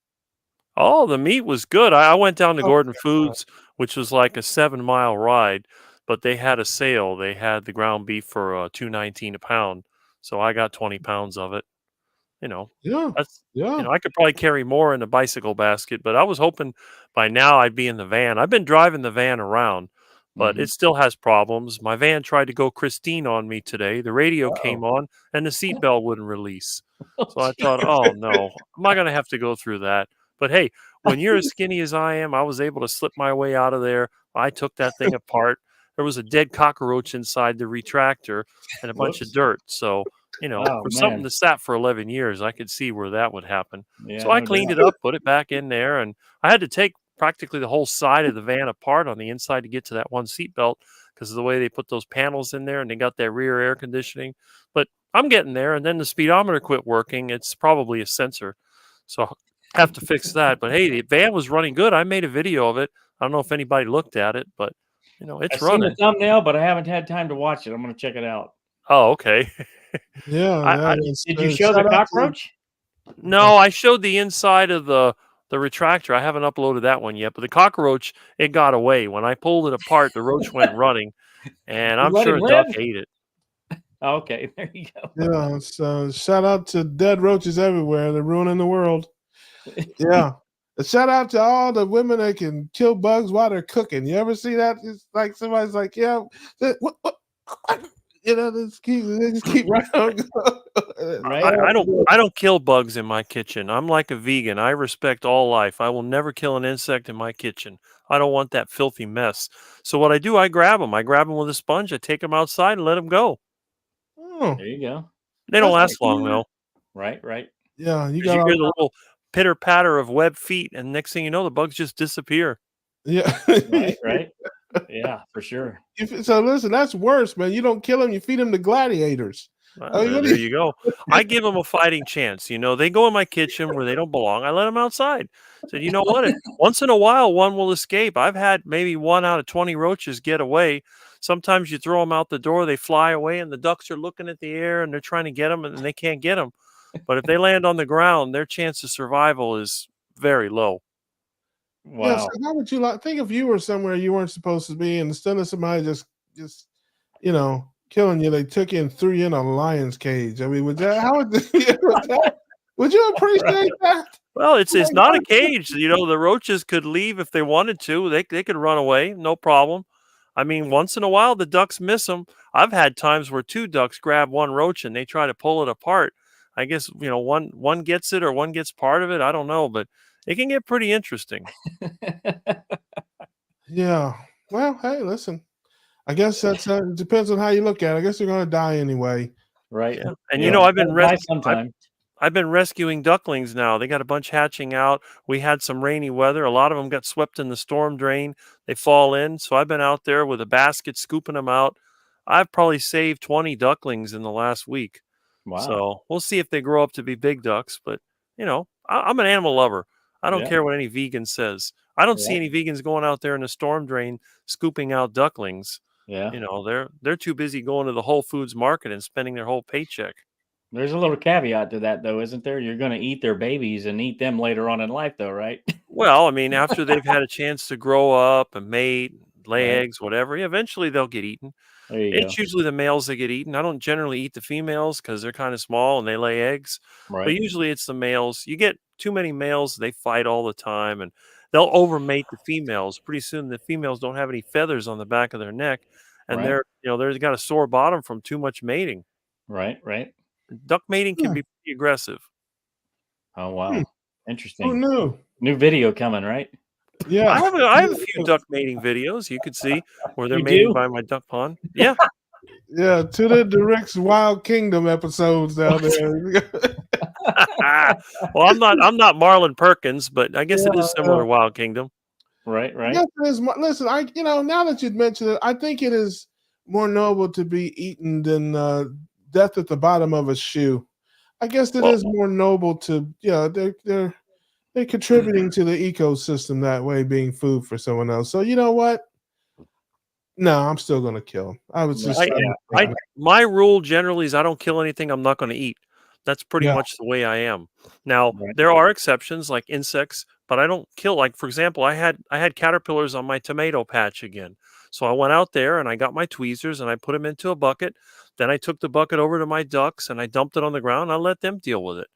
Oh, the meat was good. I went down to Gordon Foods, which was like a 7-mile ride, but they had a sale. They had the ground beef for $2.19 a pound, so I got 20 pounds of it. I could probably carry more in a bicycle basket, but I was hoping by now I'd be in the van. I've been driving the van around, but it still has problems. My van tried to go Christine on me today. The radio came on, and the seatbelt wouldn't release. So I thought, oh no, I'm not going to have to go through that. But hey, when you're as skinny as I am, I was able to slip my way out of there. I took that thing apart. There was a dead cockroach inside the retractor and a bunch of dirt. So, for something that sat for 11 years, I could see where that would happen. Yeah, so I cleaned it up, put it back in there, and I had to take practically the whole side of the van apart on the inside to get to that one seatbelt because of the way they put those panels in there, and they got that rear air conditioning. But I'm getting there, and then the speedometer quit working. It's probably a sensor. So have to fix that. But hey, the van was running good. I made a video of it. I don't know if anybody looked at it, but it's running. I've seen the thumbnail, but I haven't had time to watch it. I'm going to check it out. Oh, okay. Did you show the cockroach? No, I showed the inside of the retractor. I haven't uploaded that one yet, but the cockroach, it got away. When I pulled it apart, the roach went running, and I'm sure a duck ate it. Okay, there you go. Yeah, so shout out to dead roaches everywhere. They're ruining the world. Yeah. Shout out to all the women that can kill bugs while they're cooking. You ever see that? It's like somebody's like, what? They just keep right on. I don't kill bugs in my kitchen. I'm like a vegan. I respect all life. I will never kill an insect in my kitchen. I don't want that filthy mess. So what I do, I grab them. I grab them with a sponge. I take them outside and let them go. Oh, there you go. They don't last long though. Right. Yeah, you hear the little pitter patter of web feet, and next thing you know, the bugs just disappear. Yeah, right. Yeah, for sure. So listen, that's worse, man. You don't kill them, you feed them to gladiators. Well, I mean, there, what do there you go. I give them a fighting chance. They go in my kitchen where they don't belong. I let them outside. Said, you know what? If once in a while one will escape. I've had maybe 1 out of 20 roaches get away. Sometimes you throw them out the door, they fly away, and the ducks are looking at the air and they're trying to get them, and they can't get them. But if they land on the ground, their chance of survival is very low. Yeah, so Wow. how would you like think if you were somewhere you weren't supposed to be, and instead of somebody just killing you, they took you and threw you in a lion's cage? I mean, would that how would, would you appreciate that? Well, it's Like, not a cage. The roaches could leave if they wanted to. They could run away, no problem. I mean, once in a while the ducks miss them. I've had times where 2 ducks grab 1 roach and they try to pull it apart. I guess one gets it or one gets part of it. I don't know, but it can get pretty interesting. Yeah. Well, hey, listen. I guess that's it depends on how you look at it. I guess they're gonna die anyway. Right. Yeah, and Yeah. I've been Die sometime. I've been rescuing ducklings now. They got a bunch hatching out. We had some rainy weather. A lot of them got swept in the storm drain. They fall in. So I've been out there with a basket scooping them out. I've probably saved 20 ducklings in the last week. Wow. So we'll see if they grow up to be big ducks. But, I'm an animal lover. I don't Yeah. care what any vegan says. I don't see Yeah. any vegans going out there in the storm drain scooping out ducklings. Yeah. They're too busy going to the Whole Foods market and spending their whole paycheck. There's a little caveat to that, though, isn't there? You're going to eat their babies and eat them later on in life, though, right? Well, I mean, after they've had a chance to grow up and mate, lay Right. eggs, whatever, yeah, eventually they'll get eaten. There you go. It's usually the males that get eaten. I don't generally eat the females because they're kind of small and they lay eggs. But Right. usually it's the males. You get too many males, they fight all the time and they'll overmate the females. Pretty soon the females don't have any feathers on the back of their neck and Right. they've got a sore bottom from too much mating. Right. Right. Duck mating can Hmm. be pretty aggressive. Oh, Hmm. wow. Who Interesting. knew? New video coming, right? Yeah. I have a few duck mating videos you could see where they're You mating do? by my duck pond. Yeah. Yeah, tune to Rick's Wild Kingdom episodes down there. Well, I'm not Marlon Perkins, but I guess it is similar Yeah. to Wild Kingdom. Right. Right. Yes, it is. Listen, now that you'd mentioned it, I think it is more noble to be eaten than death at the bottom of a shoe. I guess it Well- is more noble to, they're contributing to the ecosystem that way, being food for someone else. So you know what? No, I'm still gonna kill him. I was just, My rule generally is I don't kill anything I'm not going to eat. That's pretty Yeah. much the way I am. Now, Right. there are exceptions like insects, but I don't kill. Like for example, I had caterpillars on my tomato patch again. So I went out there and I got my tweezers and I put them into a bucket. Then I took the bucket over to my ducks and I dumped it on the ground. I let them deal with it.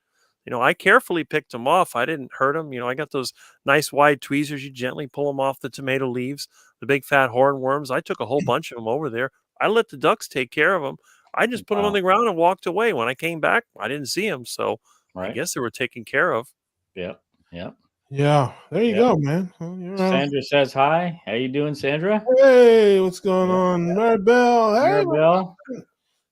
I carefully picked them off. I didn't hurt them. I got those nice wide tweezers. You gently pull them off the tomato leaves, the big fat hornworms. I took a whole bunch of them over there. I let the ducks take care of them. I just put them on Wow. the ground and walked away. When I came back, I didn't see them. So I Right. guess they were taken care of. Yep. Yep. yeah. There you Yep. go, man. Well, you're Sandra says hi. How you doing, Sandra? Hey, what's going Yeah. on, Maribel? Hey, Maribel.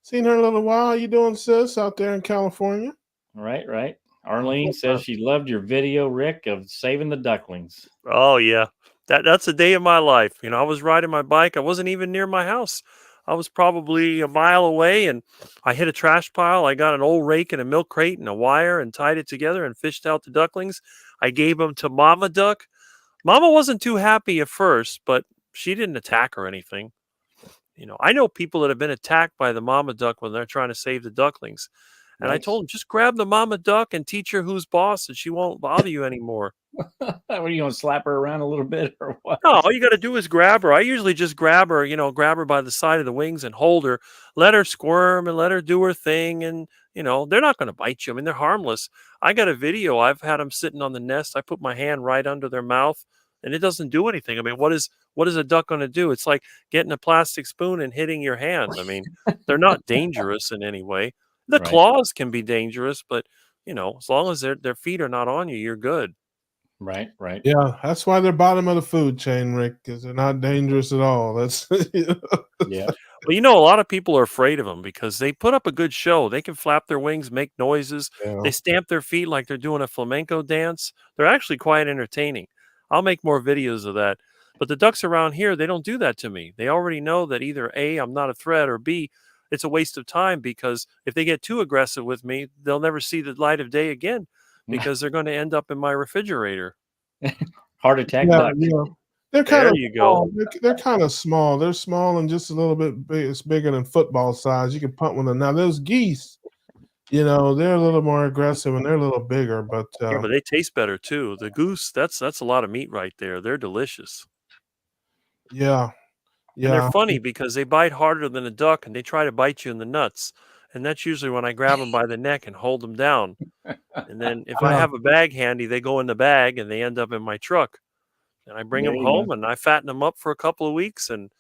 seen her in a little while. How you doing, sis? Out there in California? Right. Right. Arlene says she loved your video, Rick, of saving the ducklings. Oh yeah. That's a day of my life. I was riding my bike. I wasn't even near my house. I was probably a mile away and I hit a trash pile. I got an old rake and a milk crate and a wire and tied it together and fished out the ducklings. I gave them to Mama Duck. Mama wasn't too happy at first, but she didn't attack or anything. I know people that have been attacked by the Mama Duck when they're trying to save the ducklings. And I Nice. told them, just grab the Mama Duck and teach her who's boss and she won't bother you anymore. What are you going to slap her around a little bit or what? No, all you got to do is grab her. I usually just grab her, grab her by the side of the wings and hold her, let her squirm and let her do her thing. And, they're not going to bite you. I mean, they're harmless. I got a video. I've had them sitting on the nest. I put my hand right under their mouth and it doesn't do anything. I mean, what is a duck going to do? It's like getting a plastic spoon and hitting your hand. I mean, they're not dangerous in any way. The Right. claws can be dangerous, but, as long as their feet are not on you, you're good. Right. Right. Yeah, that's why they're bottom of the food chain, Rick, because they're not dangerous at all. That's Yeah. Well, a lot of people are afraid of them because they put up a good show. They can flap their wings, make noises. Yeah. They stamp their feet like they're doing a flamenco dance. They're actually quite entertaining. I'll make more videos of that. But the ducks around here, they don't do that to me. They already know that either A, I'm not a threat, or B, it's a waste of time, because if they get too aggressive with me, they'll never see the light of day again, because they're going to end up in my refrigerator. Heart attack Yeah, ducks. yeah. They're There kind of you small. go. They're kind of small. They're small and just a little bit big. It's bigger than football size. You can punt one. Now those geese, they're a little more aggressive and they're a little bigger. But Yeah, but they taste better too. The goose, that's a lot of meat right there. They're delicious. yeah, And they're yeah, funny because they bite harder than a duck, and they try to bite you in the nuts. And that's usually when I grab them by the neck and hold them down. And then if I yeah. have a bag handy, they go in the bag and they end up in my truck. And I bring There them you home go. and I fatten them up for a couple of weeks, and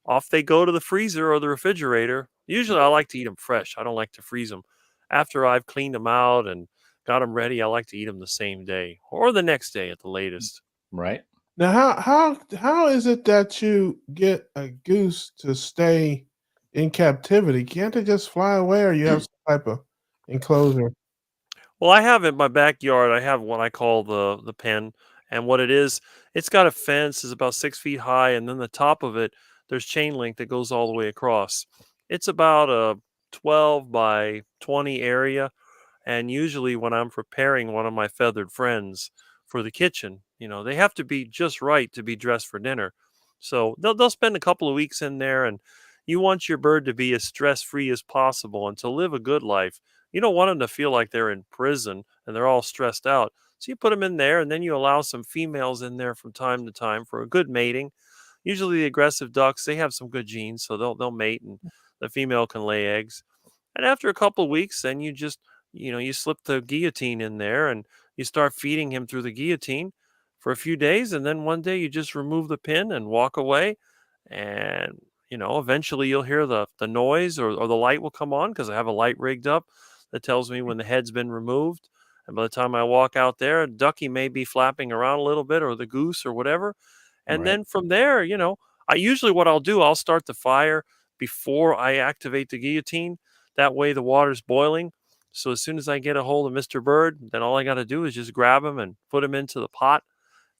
off they go to the freezer or the refrigerator. Usually I like to eat them fresh. I don't like to freeze them. After I've cleaned them out and got them ready, I like to eat them the same day or the next day at the latest. Right. Now, how is it that you get a goose to stay in captivity? Can't they just fly away, or you have some type of enclosure? Well, I have in my backyard, I have what I call the pen. And what it is, it's got a fence, it's about 6 feet high, and then the top of it, there's chain link that goes all the way across. It's about a 12 by 20 area. And usually when I'm preparing one of my feathered friends for the kitchen, they have to be just right to be dressed for dinner. So they'll spend a couple of weeks in there, and you want your bird to be as stress-free as possible and to live a good life. You don't want them to feel like they're in prison and they're all stressed out. So you put them in there, and then you allow some females in there from time to time for a good mating. Usually the aggressive ducks, they have some good genes, so they'll mate, and the female can lay eggs. And after a couple of weeks, then you just, you slip the guillotine in there and you start feeding him through the guillotine for a few days. And then one day you just remove the pin and walk away. And, eventually you'll hear the noise, or the light will come on, because I have a light rigged up that tells me when the head's been removed. And by the time I walk out there, a ducky may be flapping around a little bit, or the goose or whatever. And Right. then from there, I usually, what I'll do, I'll start the fire before I activate the guillotine. That way the water's boiling. So as soon as I get a hold of Mr. Bird, then all I got to do is just grab him and put him into the pot,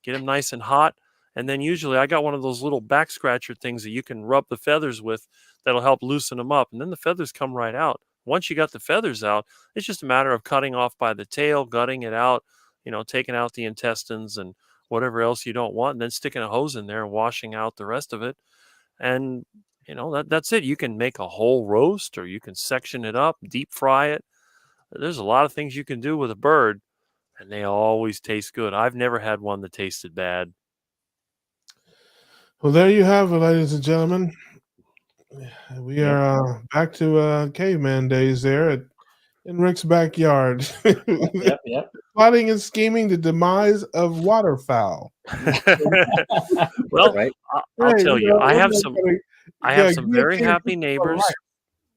get him nice and hot. And then usually I got one of those little back scratcher things that you can rub the feathers with that'll help loosen them up. And then the feathers come right out. Once you got the feathers out, it's just a matter of cutting off by the tail, gutting it out, taking out the intestines and whatever else you don't want, and then sticking a hose in there and washing out the rest of it. And that's it. You can make a whole roast, or you can section it up, deep fry it. There's a lot of things you can do with a bird, and they always taste good. I've never had one that tasted bad. Well, there you have it, ladies and gentlemen. We Yep. are back to caveman days there in Rick's backyard. Yep. Plotting and scheming the demise of waterfowl. Well, Right. I'll tell you, I have we're some not gonna- I yeah, have some very guillotine happy people are neighbors,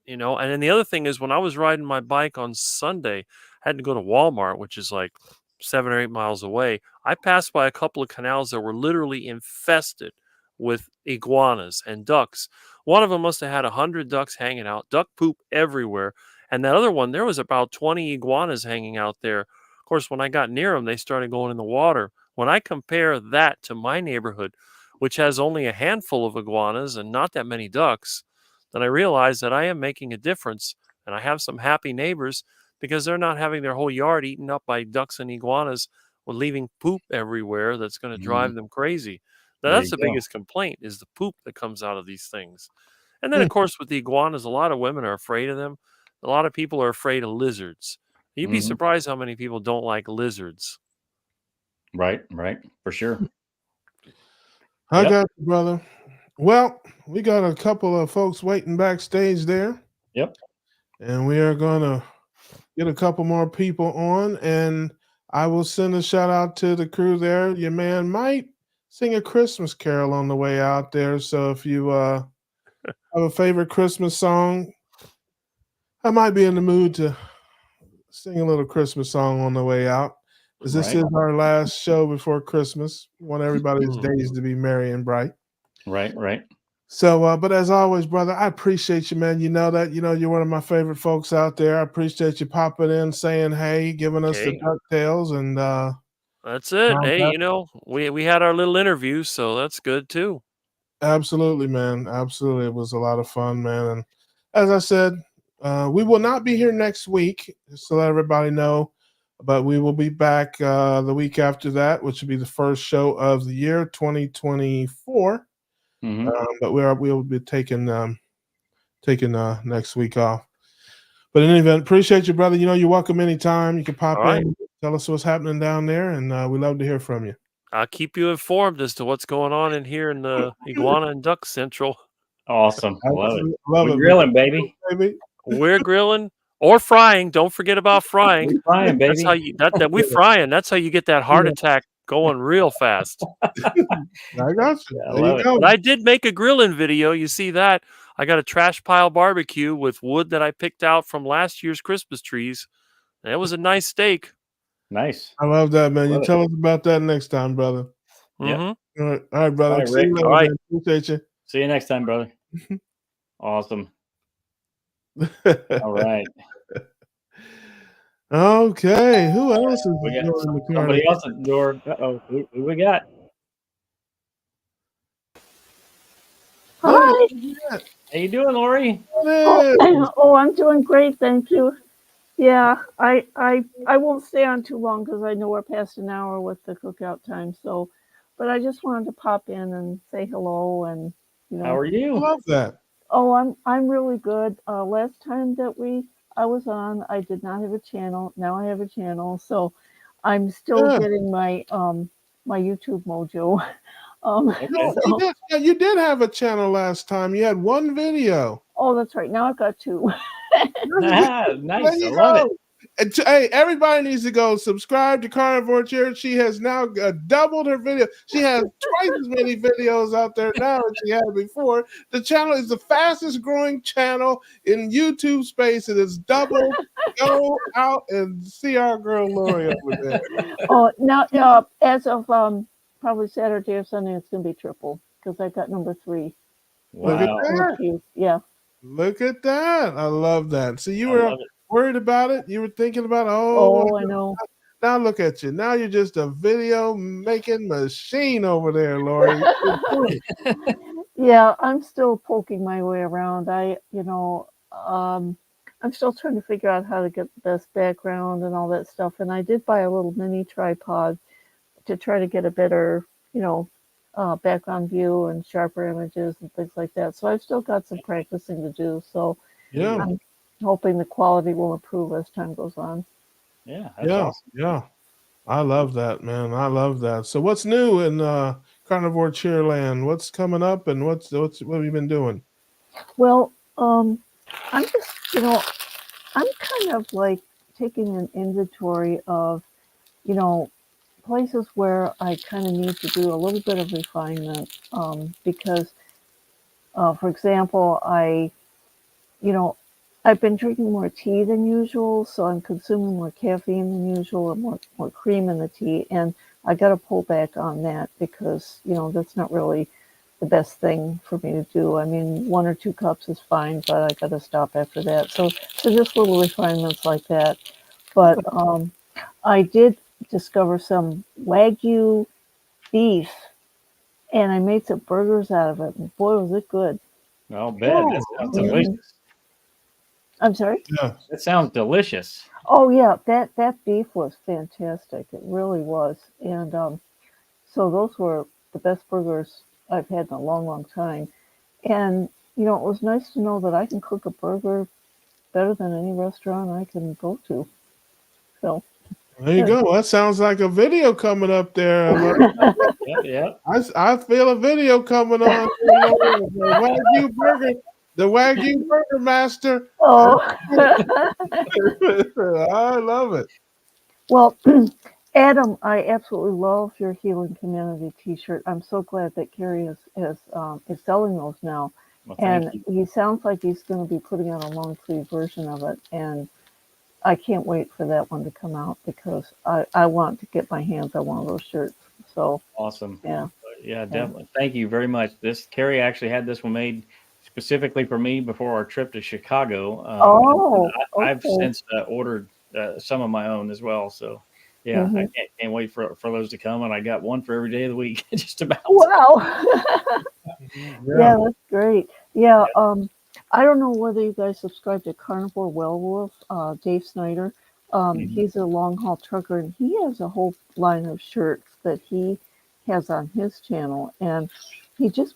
right. and then the other thing is, when I was riding my bike on Sunday, I had to go to Walmart, which is like 7 or 8 miles away. I passed by a couple of canals that were literally infested with iguanas and ducks. One of them must have had 100 ducks hanging out, duck poop everywhere. And that other one, there was about 20 iguanas hanging out there. Of course, when I got near them, they started going in the water. When I compare that to my neighborhood, which has only a handful of iguanas and not that many ducks, then I realize that I am making a difference. And I have some happy neighbors, because they're not having their whole yard eaten up by ducks and iguanas, or leaving poop everywhere that's going to drive them crazy. Now, There that's you the go. biggest complaint, is the poop that comes out of these things. And then, of course, with the iguanas, a lot of women are afraid of them. A lot of people are afraid of lizards. You'd be Mhm. surprised how many people don't like lizards. Right. For sure. I Yep. got you, brother. Well, we got a couple of folks waiting backstage there, Yep. and we are going to get a couple more people on, and I will send a shout out to the crew there. Your man might sing a Christmas carol on the way out there. So if you have a favorite Christmas song, I might be in the mood to sing a little Christmas song on the way out. As this Right. is our last show before Christmas. We want everybody's days to be merry and bright. Right. So, but as always, brother, I appreciate you, man. You know that. You're one of my favorite folks out there. I appreciate you popping in, saying hey, giving us the Okay. DuckTales, and That's it. No, Hey, that- you know, we had our little interview, so that's good too. Absolutely, man. Absolutely. It was a lot of fun, man. And as I said, we will not be here next week, just to let everybody know. But we will be back the week after that, which will be the first show of the year, 2024. Mhm. But we'll be taking next week off. But in any event, appreciate you, brother. You know, you're welcome anytime. You can pop All right. in, tell us what's happening down there, and we love to hear from you. I'll keep you informed as to what's going on in here in the Iguana and Duck Central. Awesome. I love it. Love We're it, grilling, baby. baby. We're grilling or frying. Don't forget about frying. We frying, That's how baby. you that we frying. That's how you get that heart attack going real fast. I got you. Yeah, I There love you it. go. But I did make a grilling video. You see that? I got a trash pile barbecue with wood that I picked out from last year's Christmas trees. And it was a nice steak. Nice. I love that, man. You Love it. tell us about that next time, brother. Yep. Mm-hmm. All right, brother. All right, See you Rick. later, All right. man. Appreciate you. See you next time, brother. Awesome. All right. Okay. Who else is We got joining the somebody carnival? else at the door. Uh-oh. Who we got? Hi. How you doing, Lori? Oh, I'm doing great, thank you. Yeah, I won't stay on too long because I know we're past an hour with the cookout time. So, but I just wanted to pop in and say hello and How are I you? love that. Oh, I'm really good. Last time that I was on, I did not have a channel. Now I have a channel, so I'm still Yeah. getting my my YouTube mojo. Okay. So, You did have a channel last time. You had one video. oh, that's right. Now I've got two. Nice. There I you love go. it. And hey, everybody needs to go subscribe to Carnivore Chair. She has now doubled her video. She has twice as many videos out there now as she had before. The channel is the fastest growing channel in YouTube space. It is doubled. Go out and see our girl Lori over there. Oh, now as of probably Saturday or Sunday, it's gonna be triple because I got number 3. Look at Wow. that. Yeah. Look at that. I love that. So you I were love it. worried about it. You were thinking about, Oh, I know. now look at you. Now you're just a video making machine over there, Lori. Yeah, I'm still poking my way around. I'm still trying to figure out how to get the best background and all that stuff. And I did buy a little mini tripod to try to get a better, background view and sharper images and things like that. So I've still got some practicing to do. So Yeah. I'm hoping the quality will improve as time goes on. Yeah. That's Yeah. awesome. Yeah. I love that, man. I love that. So what's new in Carnivore Cheerland? What's coming up and what have you been doing? Well, I'm just, I'm kind of like taking an inventory of, places where I kind of need to do a little bit of refinement because, for example, I've been drinking more tea than usual, so I'm consuming more caffeine than usual and more cream in the tea, and I got to pull back on that because, that's not really the best thing for me to do. I mean, 1 or 2 cups is fine, but I got to stop after that. So just little refinements like that. But I did discover some Wagyu beef, and I made some burgers out of it. And boy, was it good! I'll bet. That sounds delicious. I'm sorry. Yeah. That sounds delicious. Oh yeah, that beef was fantastic. It really was, and so those were the best burgers I've had in a long, long time. And it was nice to know that I can cook a burger better than any restaurant I can go to. So There you go. That sounds like a video coming up there. Yep. I feel a video coming on. The Wagyu Burger Master. oh, I love it. well, Adam, I absolutely love your Healing Humanity T-shirt. I'm so glad that Carrie is selling those now. Well, thank And you. he sounds like he's going to be putting out a long sleeve version of it. And I can't wait for that one to come out because I want to get my hands on one of those shirts. So Awesome. yeah. Yeah, definitely. Thank you very much. Carrie actually had this one made specifically for me before our trip to Chicago. Oh, I've okay. since ordered some of my own as well. So Yeah, Mhm. I can't wait for those to come, and I got one for every day of the week, just about. Wow. Yeah, Yeah. that's great. Yeah, I don't know whether you guys subscribe to Carnivore Werewolf, Dave Snyder. Mhm. He's a long haul trucker, and he has a whole line of shirts that he has on his channel, and he just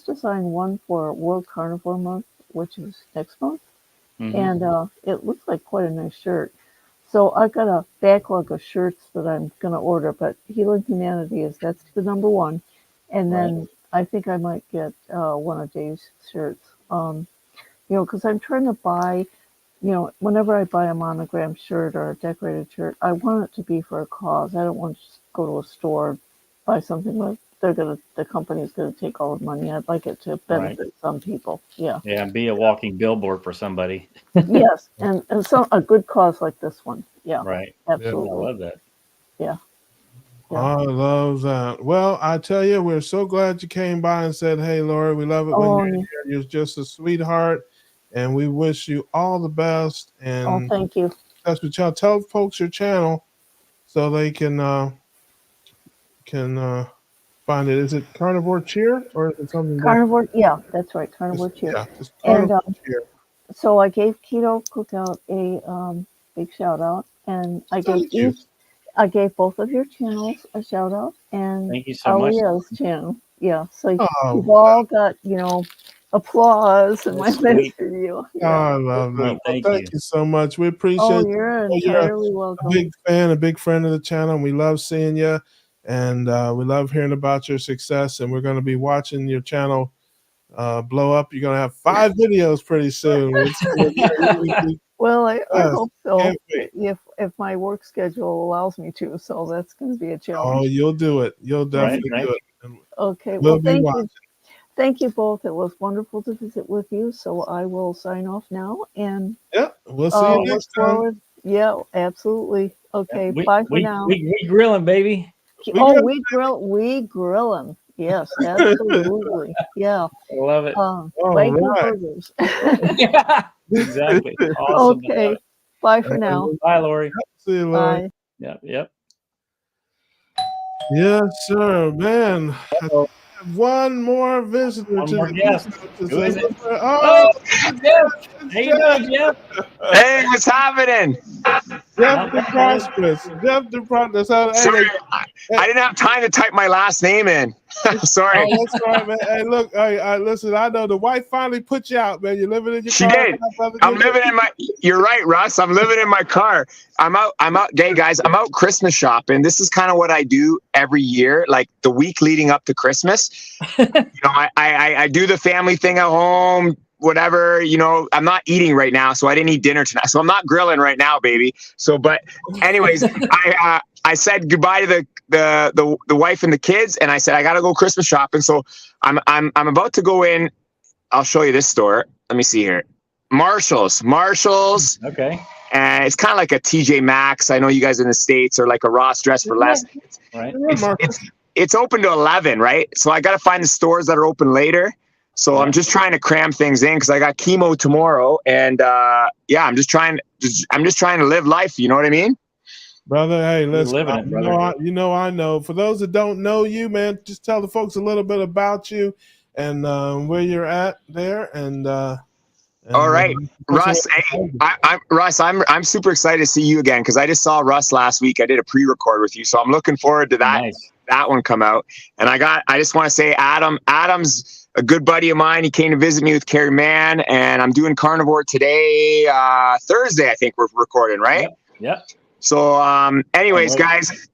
designed one for World Carnivore Month, which is next month, Mhm. and it looks like quite a nice shirt. So I've got a backlog of shirts that I'm gonna order, but Healing Humanity that's the number one, and Right. then I think I might get one of Dave's shirts. Because I'm trying to buy, whenever I buy a monogram shirt or a decorated shirt, I want it to be for a cause. I don't want to just go to a store, buy something like the company's gonna take all the money. I'd like it to benefit some people. Yeah. Yeah, be a walking billboard for somebody. Yes, and so a good cause like this one. Yeah, Right. I absolutely. love that. Yeah. I love that. Well, I tell you, we're so glad you came by and said, "Hey, Lori, we love it when Oh, you're here. You're just a sweetheart, and we wish you all the best." oh, And thank you. that's what y'all tell folks your channel so they can find it. Is it Carnivore Cheer or is it something different? Carnivore, yeah, that's right, Carnivore Cheer. Yeah, it's And Carnivore Cheer. so I gave Keto Cookout a big shout out, and I Thank you. gave both of your channels a shout out, and Thank you so much. Alia's channel. Yeah, so Oh, you've all got applause in my That's sweet. Oh, video. I love that. Well, Well, thank thank you. you so much. We Oh, appreciate you. you're You're entirely a welcome. big fan, a big friend of the channel, and we love seeing you. And we love hearing about your success. And we're going to be watching your channel blow up. You're going to have 5 videos pretty soon. Well, I Yes, hope so. can't wait. If my work schedule allows me to, so that's going to be a Oh, challenge. you'll do it. You'll definitely right. do it. And Okay, we'll well, be watching. thank you both. It was wonderful to visit with you. So I will sign off now, and Yeah, we'll see you look next time. forward. Yeah, absolutely. Okay, bye for now. We grilling, baby. We grilling. Yes, absolutely. Yeah. I love it. Wagyu right. burgers. Yeah, exactly. Awesome. Okay, bye for now. Bye, Lori. See you, Lori. Bye. Yep. Yes, sir, man. One more visitor One to more the guest. to Who is say, it? oh, Jeff. How you doing, Jeff? Hey, what's happening? Jeff the Prosperous. Jeff the Prosperous. Sorry, I didn't have time to type my last name in. Sorry. Oh, that's all right, man. Hey, look, listen, I know the wife finally put you out, man. You're living in your She car. did. I'm living in my. You're right, Russ. I'm living in my car. I'm out. Hey, guys, I'm out Christmas shopping. This is kind of what I do every year, like the week leading up to Christmas. I do the family thing at home. Whatever, I'm not eating right now, so I didn't eat dinner tonight. So I'm not grilling right now, baby. So, but anyways, I said goodbye to the wife and the kids, and I said I gotta go Christmas shopping. So I'm about to go in. I'll show you this store. Let me see here. Marshall's. Okay. And it's kind of like a TJ Maxx. I know you guys in the States, or like a Ross Dress for Less. Right. It's open to 11, right? So I got to find the stores that are open later. So I'm just trying to cram things in because I got chemo tomorrow, and I'm just trying to live life. You know what I mean, brother? Hey, listen, living it, brother. I know. For those that don't know you, man, just tell the folks a little bit about you and where you're at there. And all right, Russ. Hey, Russ. I'm super excited to see you again because I just saw Russ last week. I did a pre-record with you, so I'm looking forward to that. Nice. That one come out. And I just want to say, Adam's a good buddy of mine. He came to visit me with Carrie Mann, and I'm doing Carnivore today, Thursday, I think we're recording, right? Yep. So, anyways, guys,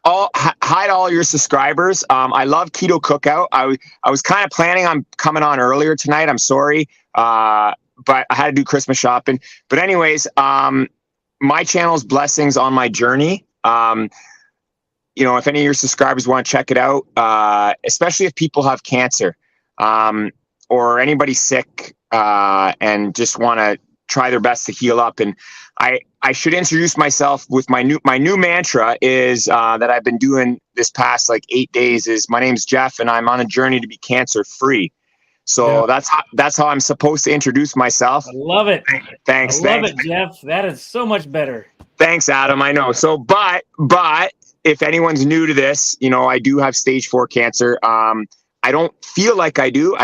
hi to all your subscribers. I love Keto Cookout. I was kind of planning on coming on earlier tonight. I'm sorry, but I had to do Christmas shopping. But anyways, my channel's Blessings on My Journey. If any of your subscribers want to check it out, especially if people have cancer, or anybody sick, and just want to try their best to heal up. And I should introduce myself with my new mantra is, that I've been doing this past like 8 days is, my name's Jeff and I'm on a journey to be cancer free. So that's how I'm supposed to introduce myself. I love it. Thanks. I love it, Jeff. That is so much better. Thanks, Adam. I know. So, but if anyone's new to this, I do have stage 4 cancer. I don't feel like I do.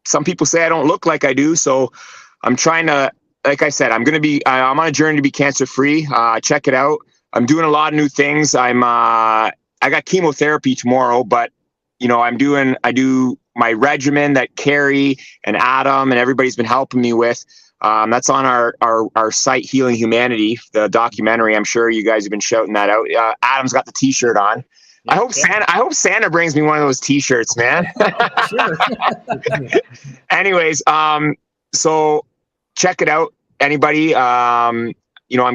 Some people say I don't look like I do. So I'm trying to, like I said, I'm on a journey to be cancer free. Check it out. I'm doing a lot of new things. I got chemotherapy tomorrow, but I do my regimen that Carrie and Adam and everybody's been helping me with. That's on our site, Healing Humanity, the documentary. I'm sure you guys have been shouting that out. Adam's got the T-shirt on. I hope Santa brings me one of those T-shirts, man. Sure. Anyways, so check it out, anybody. I'm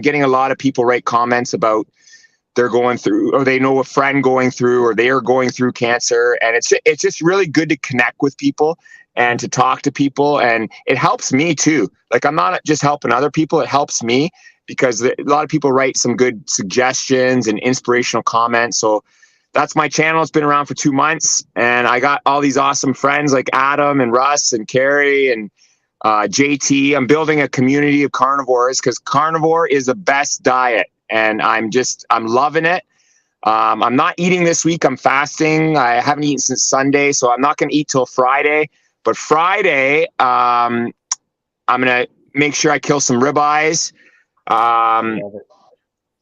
getting a lot of people write comments about they're going through, or they know a friend going through, or they are going through cancer, and it's just really good to connect with people and to talk to people, and it helps me too. Like, I'm not just helping other people, it helps me because a lot of people write some good suggestions and inspirational comments. So that's my channel. It's been around for 2 months, and I got all these awesome friends like Adam and Russ and Carrie and JT. I'm building a community of carnivores because carnivore is the best diet, and I'm loving it. I'm not eating this week. I'm fasting. I haven't eaten since Sunday, so I'm not going to eat till Friday. But Friday, I'm going to make sure I kill some ribeyes. I'm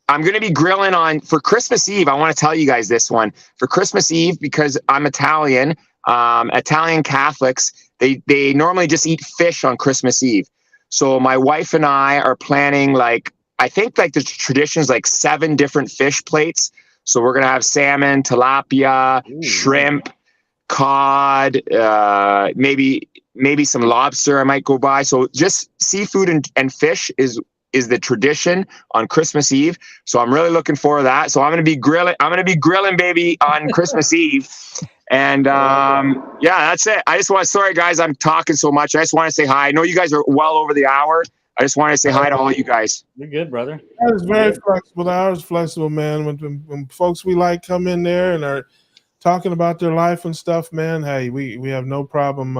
going to be grilling for Christmas Eve. I want to tell you guys this one. For Christmas Eve, because I'm Italian, Italian Catholics, they normally just eat fish on Christmas Eve. So my wife and I are planning, I think the tradition's 7 different fish plates. So we're going to have salmon, tilapia, shrimp, cod, maybe some lobster I might go by. So just seafood and fish is the tradition on Christmas Eve. So I'm really looking forward to that. So I'm going to be grilling, baby, on Christmas Eve. And that's it. Sorry guys, I'm talking so much. I just want to say hi. I know you guys are well over the hour. I just want to say hi to all you guys. You're good, brother. That is very flexible. The hour is flexible, man. When folks we like come in there and are talking about their life and stuff, man, hey, we have no problem,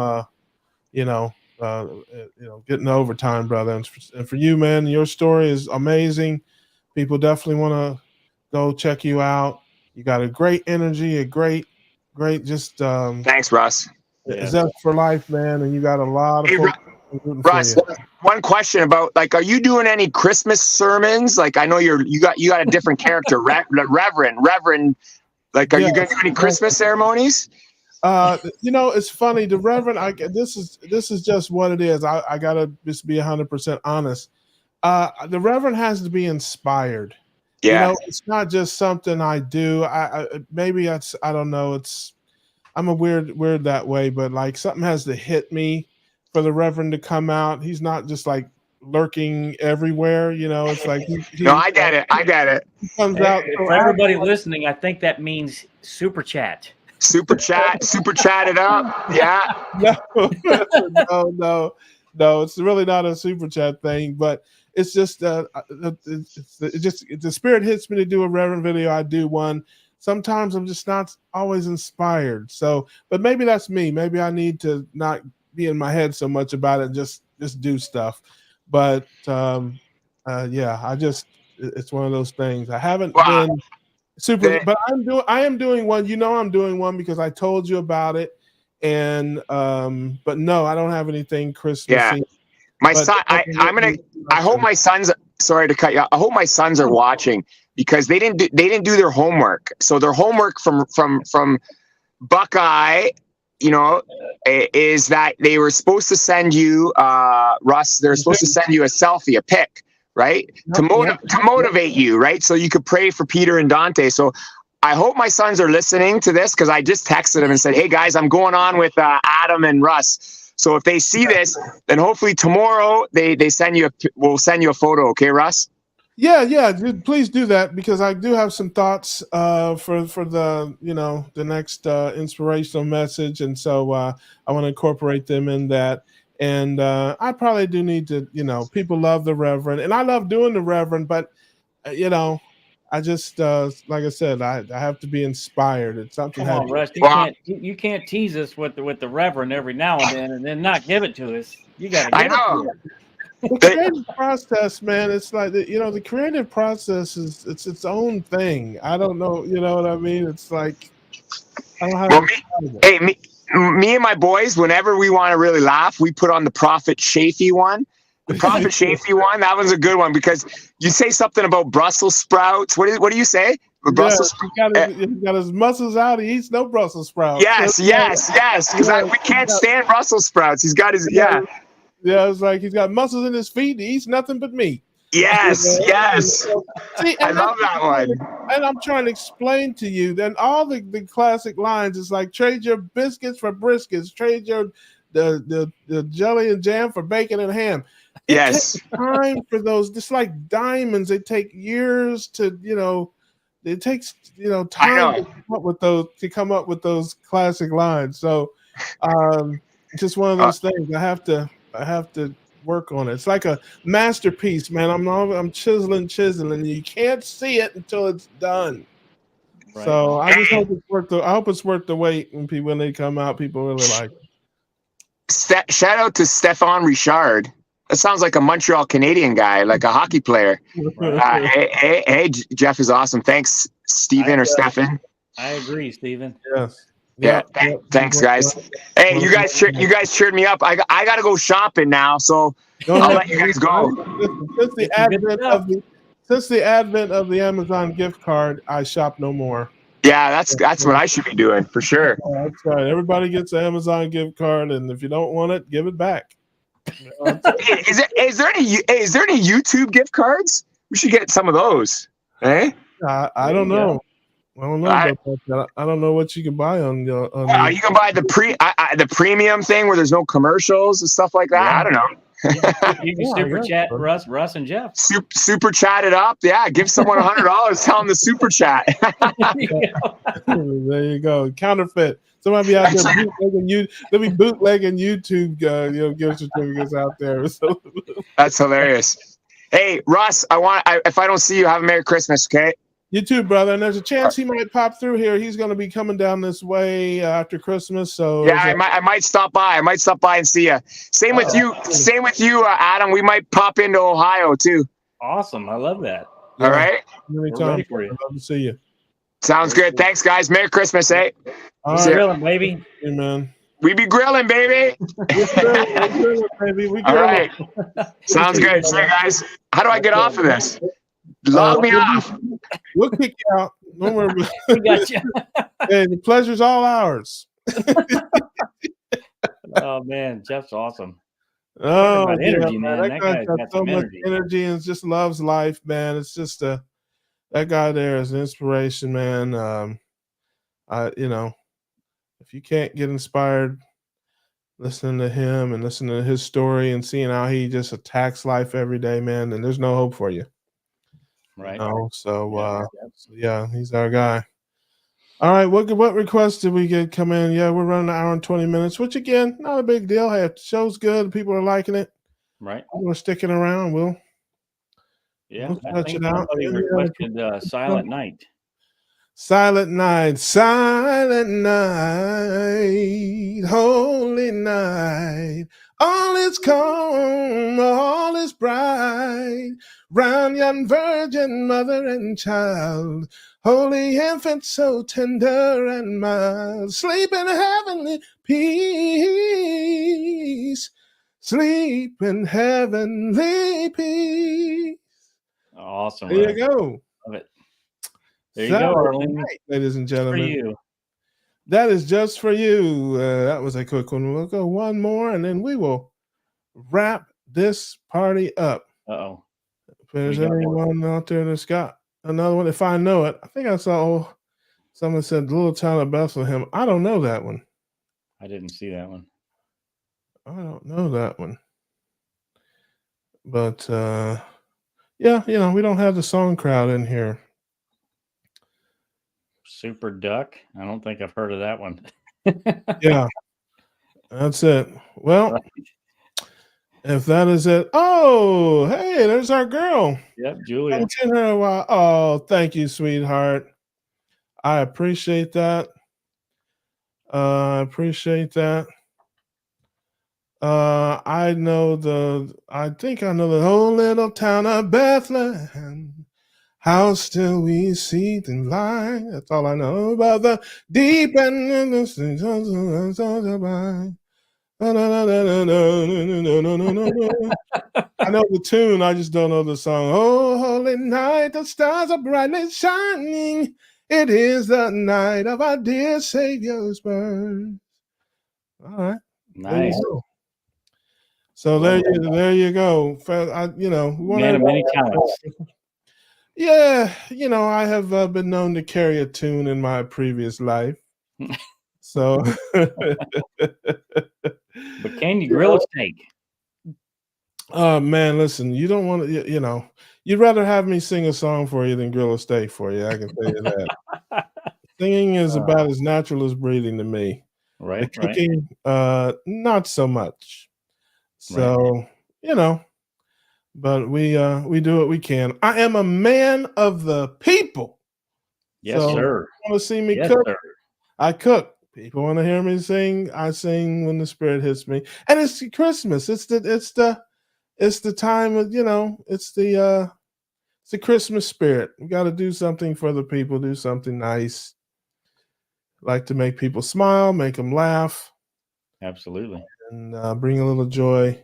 getting overtime, brother. And for you, man, your story is amazing. People definitely want to go check you out. You got a great energy, a great, just thanks, Russ. Is that for life, man? And you got a lot of folks rooting Russ, for you. one question about are you doing any Christmas sermons? I know you got a different character, Reverend. Are you going to do any Christmas ceremonies? It's funny. The Reverend, this is just what it is. I gotta just be 100% honest. The Reverend has to be inspired. Yeah. It's not just something I do. I don't know. I'm a weird that way, but something has to hit me for the Reverend to come out. He's not just lurking everywhere. It's no, I get it. He comes out. For everybody listening, I think that means super chat. Super chat it up. Yeah. No. It's really not a super chat thing, but it's just the spirit hits me to do a Reverend video. I do one. Sometimes I'm just not always inspired. So, but maybe that's me. Maybe I need to not be in my head so much about it. Just do stuff. But it's one of those things. I haven't been super, but I am doing one. I'm doing one because I told you about it. And but no, I don't have anything Christmas. Yeah. My son, I hope my sons. Sorry to cut you off. I hope my sons are watching because they didn't do their homework. So their homework from Buckeye, is that they were supposed to send you, Russ. They're supposed to send you a selfie, a pic, right, to motivate you, right, so you could pray for Peter and Dante. So I hope my sons are listening to this because I just texted them and said, "Hey guys, I'm going on with Adam and Russ." So if they see this, then hopefully tomorrow we'll send you a photo. Okay, Russ? Yeah. Please do that because I do have some thoughts for the the next inspirational message, and so I want to incorporate them in that. And I probably do need to, people love the Reverend, and I love doing the Reverend, but I just like I said, I have to be inspired. It's something. Come on, Russ. You can't tease us with the Reverend every now and then not give it to us. You got to. I know. The creative process, man, it's like the creative process is its own thing. I don't know, you know what I mean? It's like I don't know how to describe it. Me and my boys, whenever we want to really laugh, we put on the Prophet Shafee one. The Prophet Shafee one, that one's a good one because you say something about Brussels sprouts. What do you say? Brussels he got his muscles out. He eats no Brussels sprouts. Yes. Because we can't stand Brussels sprouts. He's got his Yeah, it's like he's got muscles in his feet. He eats nothing but meat. Yes. See, I love that one. And I'm trying to explain to you then all the classic lines is like trade your biscuits for briskets, trade your the jelly and jam for bacon and ham. It takes time for those, just like diamonds. They take years to, it takes time to come up with those classic lines. So it's just one of those things. I have to work on it. It's like a masterpiece, man. I'm chiseling. You can't see it until it's done. Right. So I just hope it's worth the wait when they come out. People really like it. Shout out to Stéphane Richard. That sounds like a Montreal Canadian guy, like a hockey player. Hey, Jeff is awesome. Thanks, Steven or Stefan. I agree, Steven. Yes. Yeah. Thanks, guys. Hey, you guys cheered me up. I got to go shopping now, so I'll let you guys go. Since the advent of the Amazon gift card, I shop no more. Yeah, that's what I should be doing for sure. That's right. Everybody gets an Amazon gift card, and if you don't want it, give it back. Is there any YouTube gift cards? We should get some of those. Eh? I don't know. I don't know about that. I don't know what you can buy on your. You can buy the premium thing where there's no commercials and stuff like that. Yeah. I don't know. You can super chat Russ and Jeff. Super chat it up. Yeah, give someone $100. Tell them to super chat. There you go. Counterfeit. Somebody be out there bootlegging YouTube, gift certificates out there. That's hilarious. Hey, Russ, if I don't see you, have a Merry Christmas, okay? You too, brother. And there's a chance he might pop through here. He's going to be coming down this way after Christmas. So yeah, I might stop by. I might stop by and see you. Same with you. Same with you, Adam. We might pop into Ohio too. Awesome. I love that. All right. We're ready for you. I'd love to see you. Sounds good. Thanks, guys. Merry Christmas, eh? We're grilling, baby. Hey, man. We be grilling, baby. All right. Sounds good. See you guys. How do I get off of this? Log me off. We'll kick you out. Don't worry. We got you. Hey, the pleasure's all ours. Oh man, Jeff's awesome. Oh, energy, man. That guy's got so much energy. energy and just loves life, man. It's just that guy there is an inspiration, man. If you can't get inspired listening to him and listening to his story and seeing how he just attacks life every day, man, then there's no hope for you. Right. Yeah, he's our guy. All right, what requests did we get come in? Yeah, we're running an hour and 20 minutes, which again, not a big deal. Hey, if the show's good, people are liking it. Right. We're sticking around. We'll touch it out. Somebody requested Silent Night. Silent night, holy night. All is calm, all is bright. Round yon virgin mother and child, holy infant so tender and mild. Sleep in heavenly peace. Sleep in heavenly peace. Awesome. There you go. Love it. There you go, Arlene. Ladies and gentlemen. For you. That is just for you. That was a quick one. We'll go one more, and then we will wrap this party up. Uh-oh. If there's anyone out there that's got another one, if I know it, I think I saw someone said Little Town of Bethlehem. I don't know that one. I didn't see that one. I don't know that one. But, yeah, we don't have the song crowd in here. Super Duck. I don't think I've heard of that one. Yeah, that's it. Well, if that is it. Oh, hey, there's our girl. Yep, Julia. I haven't seen her in a while. Oh, thank you, sweetheart. I appreciate that. I think I know the whole little town of Bethlehem. How still we see them lie. That's all I know about the deep and I know the tune, I just don't know the song. Oh, holy night, the stars are brightly shining. It is the night of our dear Savior's birth. All right. Nice. So there you go. Man of many talents. Yeah, I have been known to carry a tune in my previous life. So, but can you grill a steak? Oh man, listen, you don't want to, you'd rather have me sing a song for you than grill a steak for you. I can tell you that. Singing is about as natural as breathing to me. Right. The cooking, not so much. So, but we do what we can. I am a man of the people. Yes, so sir. Want to see me yes, cook? Sir. I cook. People want to hear me sing. I sing when the spirit hits me. And it's Christmas. It's the time of, it's the Christmas spirit. We got to do something for the people, do something nice. Like to make people smile, make them laugh. Absolutely. And bring a little joy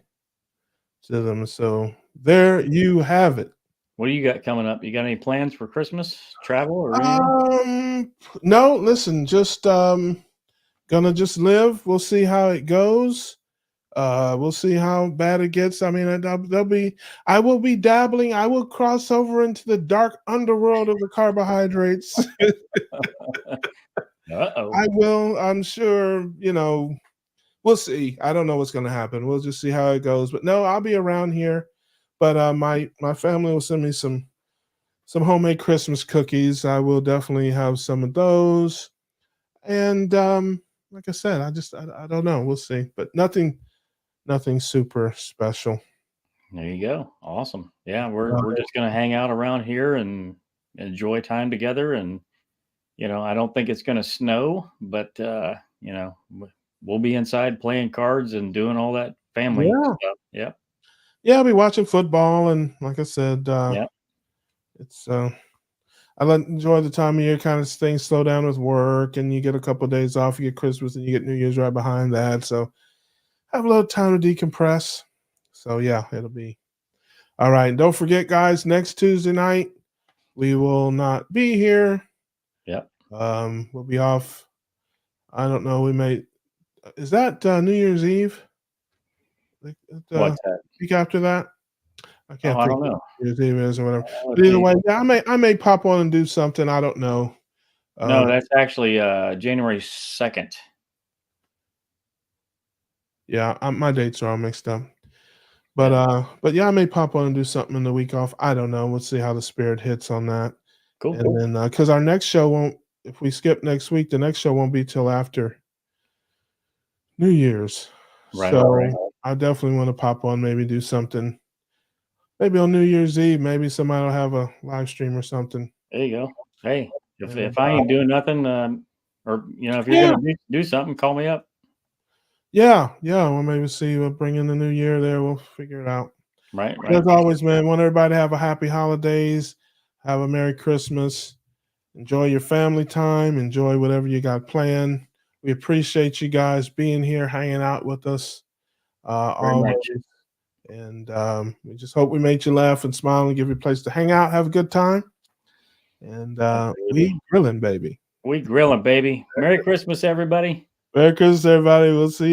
to them. So there you have it. What do you got coming up? You got any plans for Christmas? Travel or anything? No, listen, just gonna just live. We'll see how it goes. We'll see how bad it gets. I mean, I will be dabbling. I will cross over into the dark underworld of the carbohydrates. I will. I'm sure. We'll see. I don't know what's going to happen. We'll just see how it goes. But no, I'll be around here. But my family will send me some homemade Christmas cookies. I will definitely have some of those. And like I said, I don't know. We'll see. But nothing super special. There you go. Awesome. Yeah, we're just gonna hang out around here and enjoy time together. And I don't think it's gonna snow, but we'll be inside playing cards and doing all that family stuff. Yeah. Yeah, I'll be watching football, and like I said, it's I enjoy the time of year. Kind of things slow down with work, and you get a couple of days off. You get Christmas, and you get New Year's right behind that. So have a little time to decompress. So yeah, it'll be all right. And don't forget, guys, next Tuesday night we will not be here. Yep. We'll be off. I don't know. Is that New Year's Eve? What's that? Week after that? I can't think. I don't know. New Year's Eve is or whatever. But either way, yeah, I may pop on and do something. I don't know. No, that's actually January 2nd. Yeah, my dates are all mixed up. But yeah, I may pop on and do something in the week off. I don't know. We'll see how the spirit hits on that. Cool. And then because our next show won't, if we skip next week, the next show won't be till after New Year's. Right. So I definitely want to pop on, maybe do something. Maybe on New Year's Eve, maybe somebody will have a live stream or something. There you go. Hey, if I ain't doing nothing, or if you're gonna do something, call me up. Yeah. We'll maybe see. We'll bring in the new year there. We'll figure it out. Right. As always, man, want everybody to have a happy holidays. Have a Merry Christmas. Enjoy your family time. Enjoy whatever you got planned. We appreciate you guys being here, hanging out with us. Always. And we just hope we made you laugh and smile and give you a place to hang out, have a good time. And we grilling, baby. We grilling, baby. Merry Christmas, everybody. Merry Christmas, everybody. We'll see you.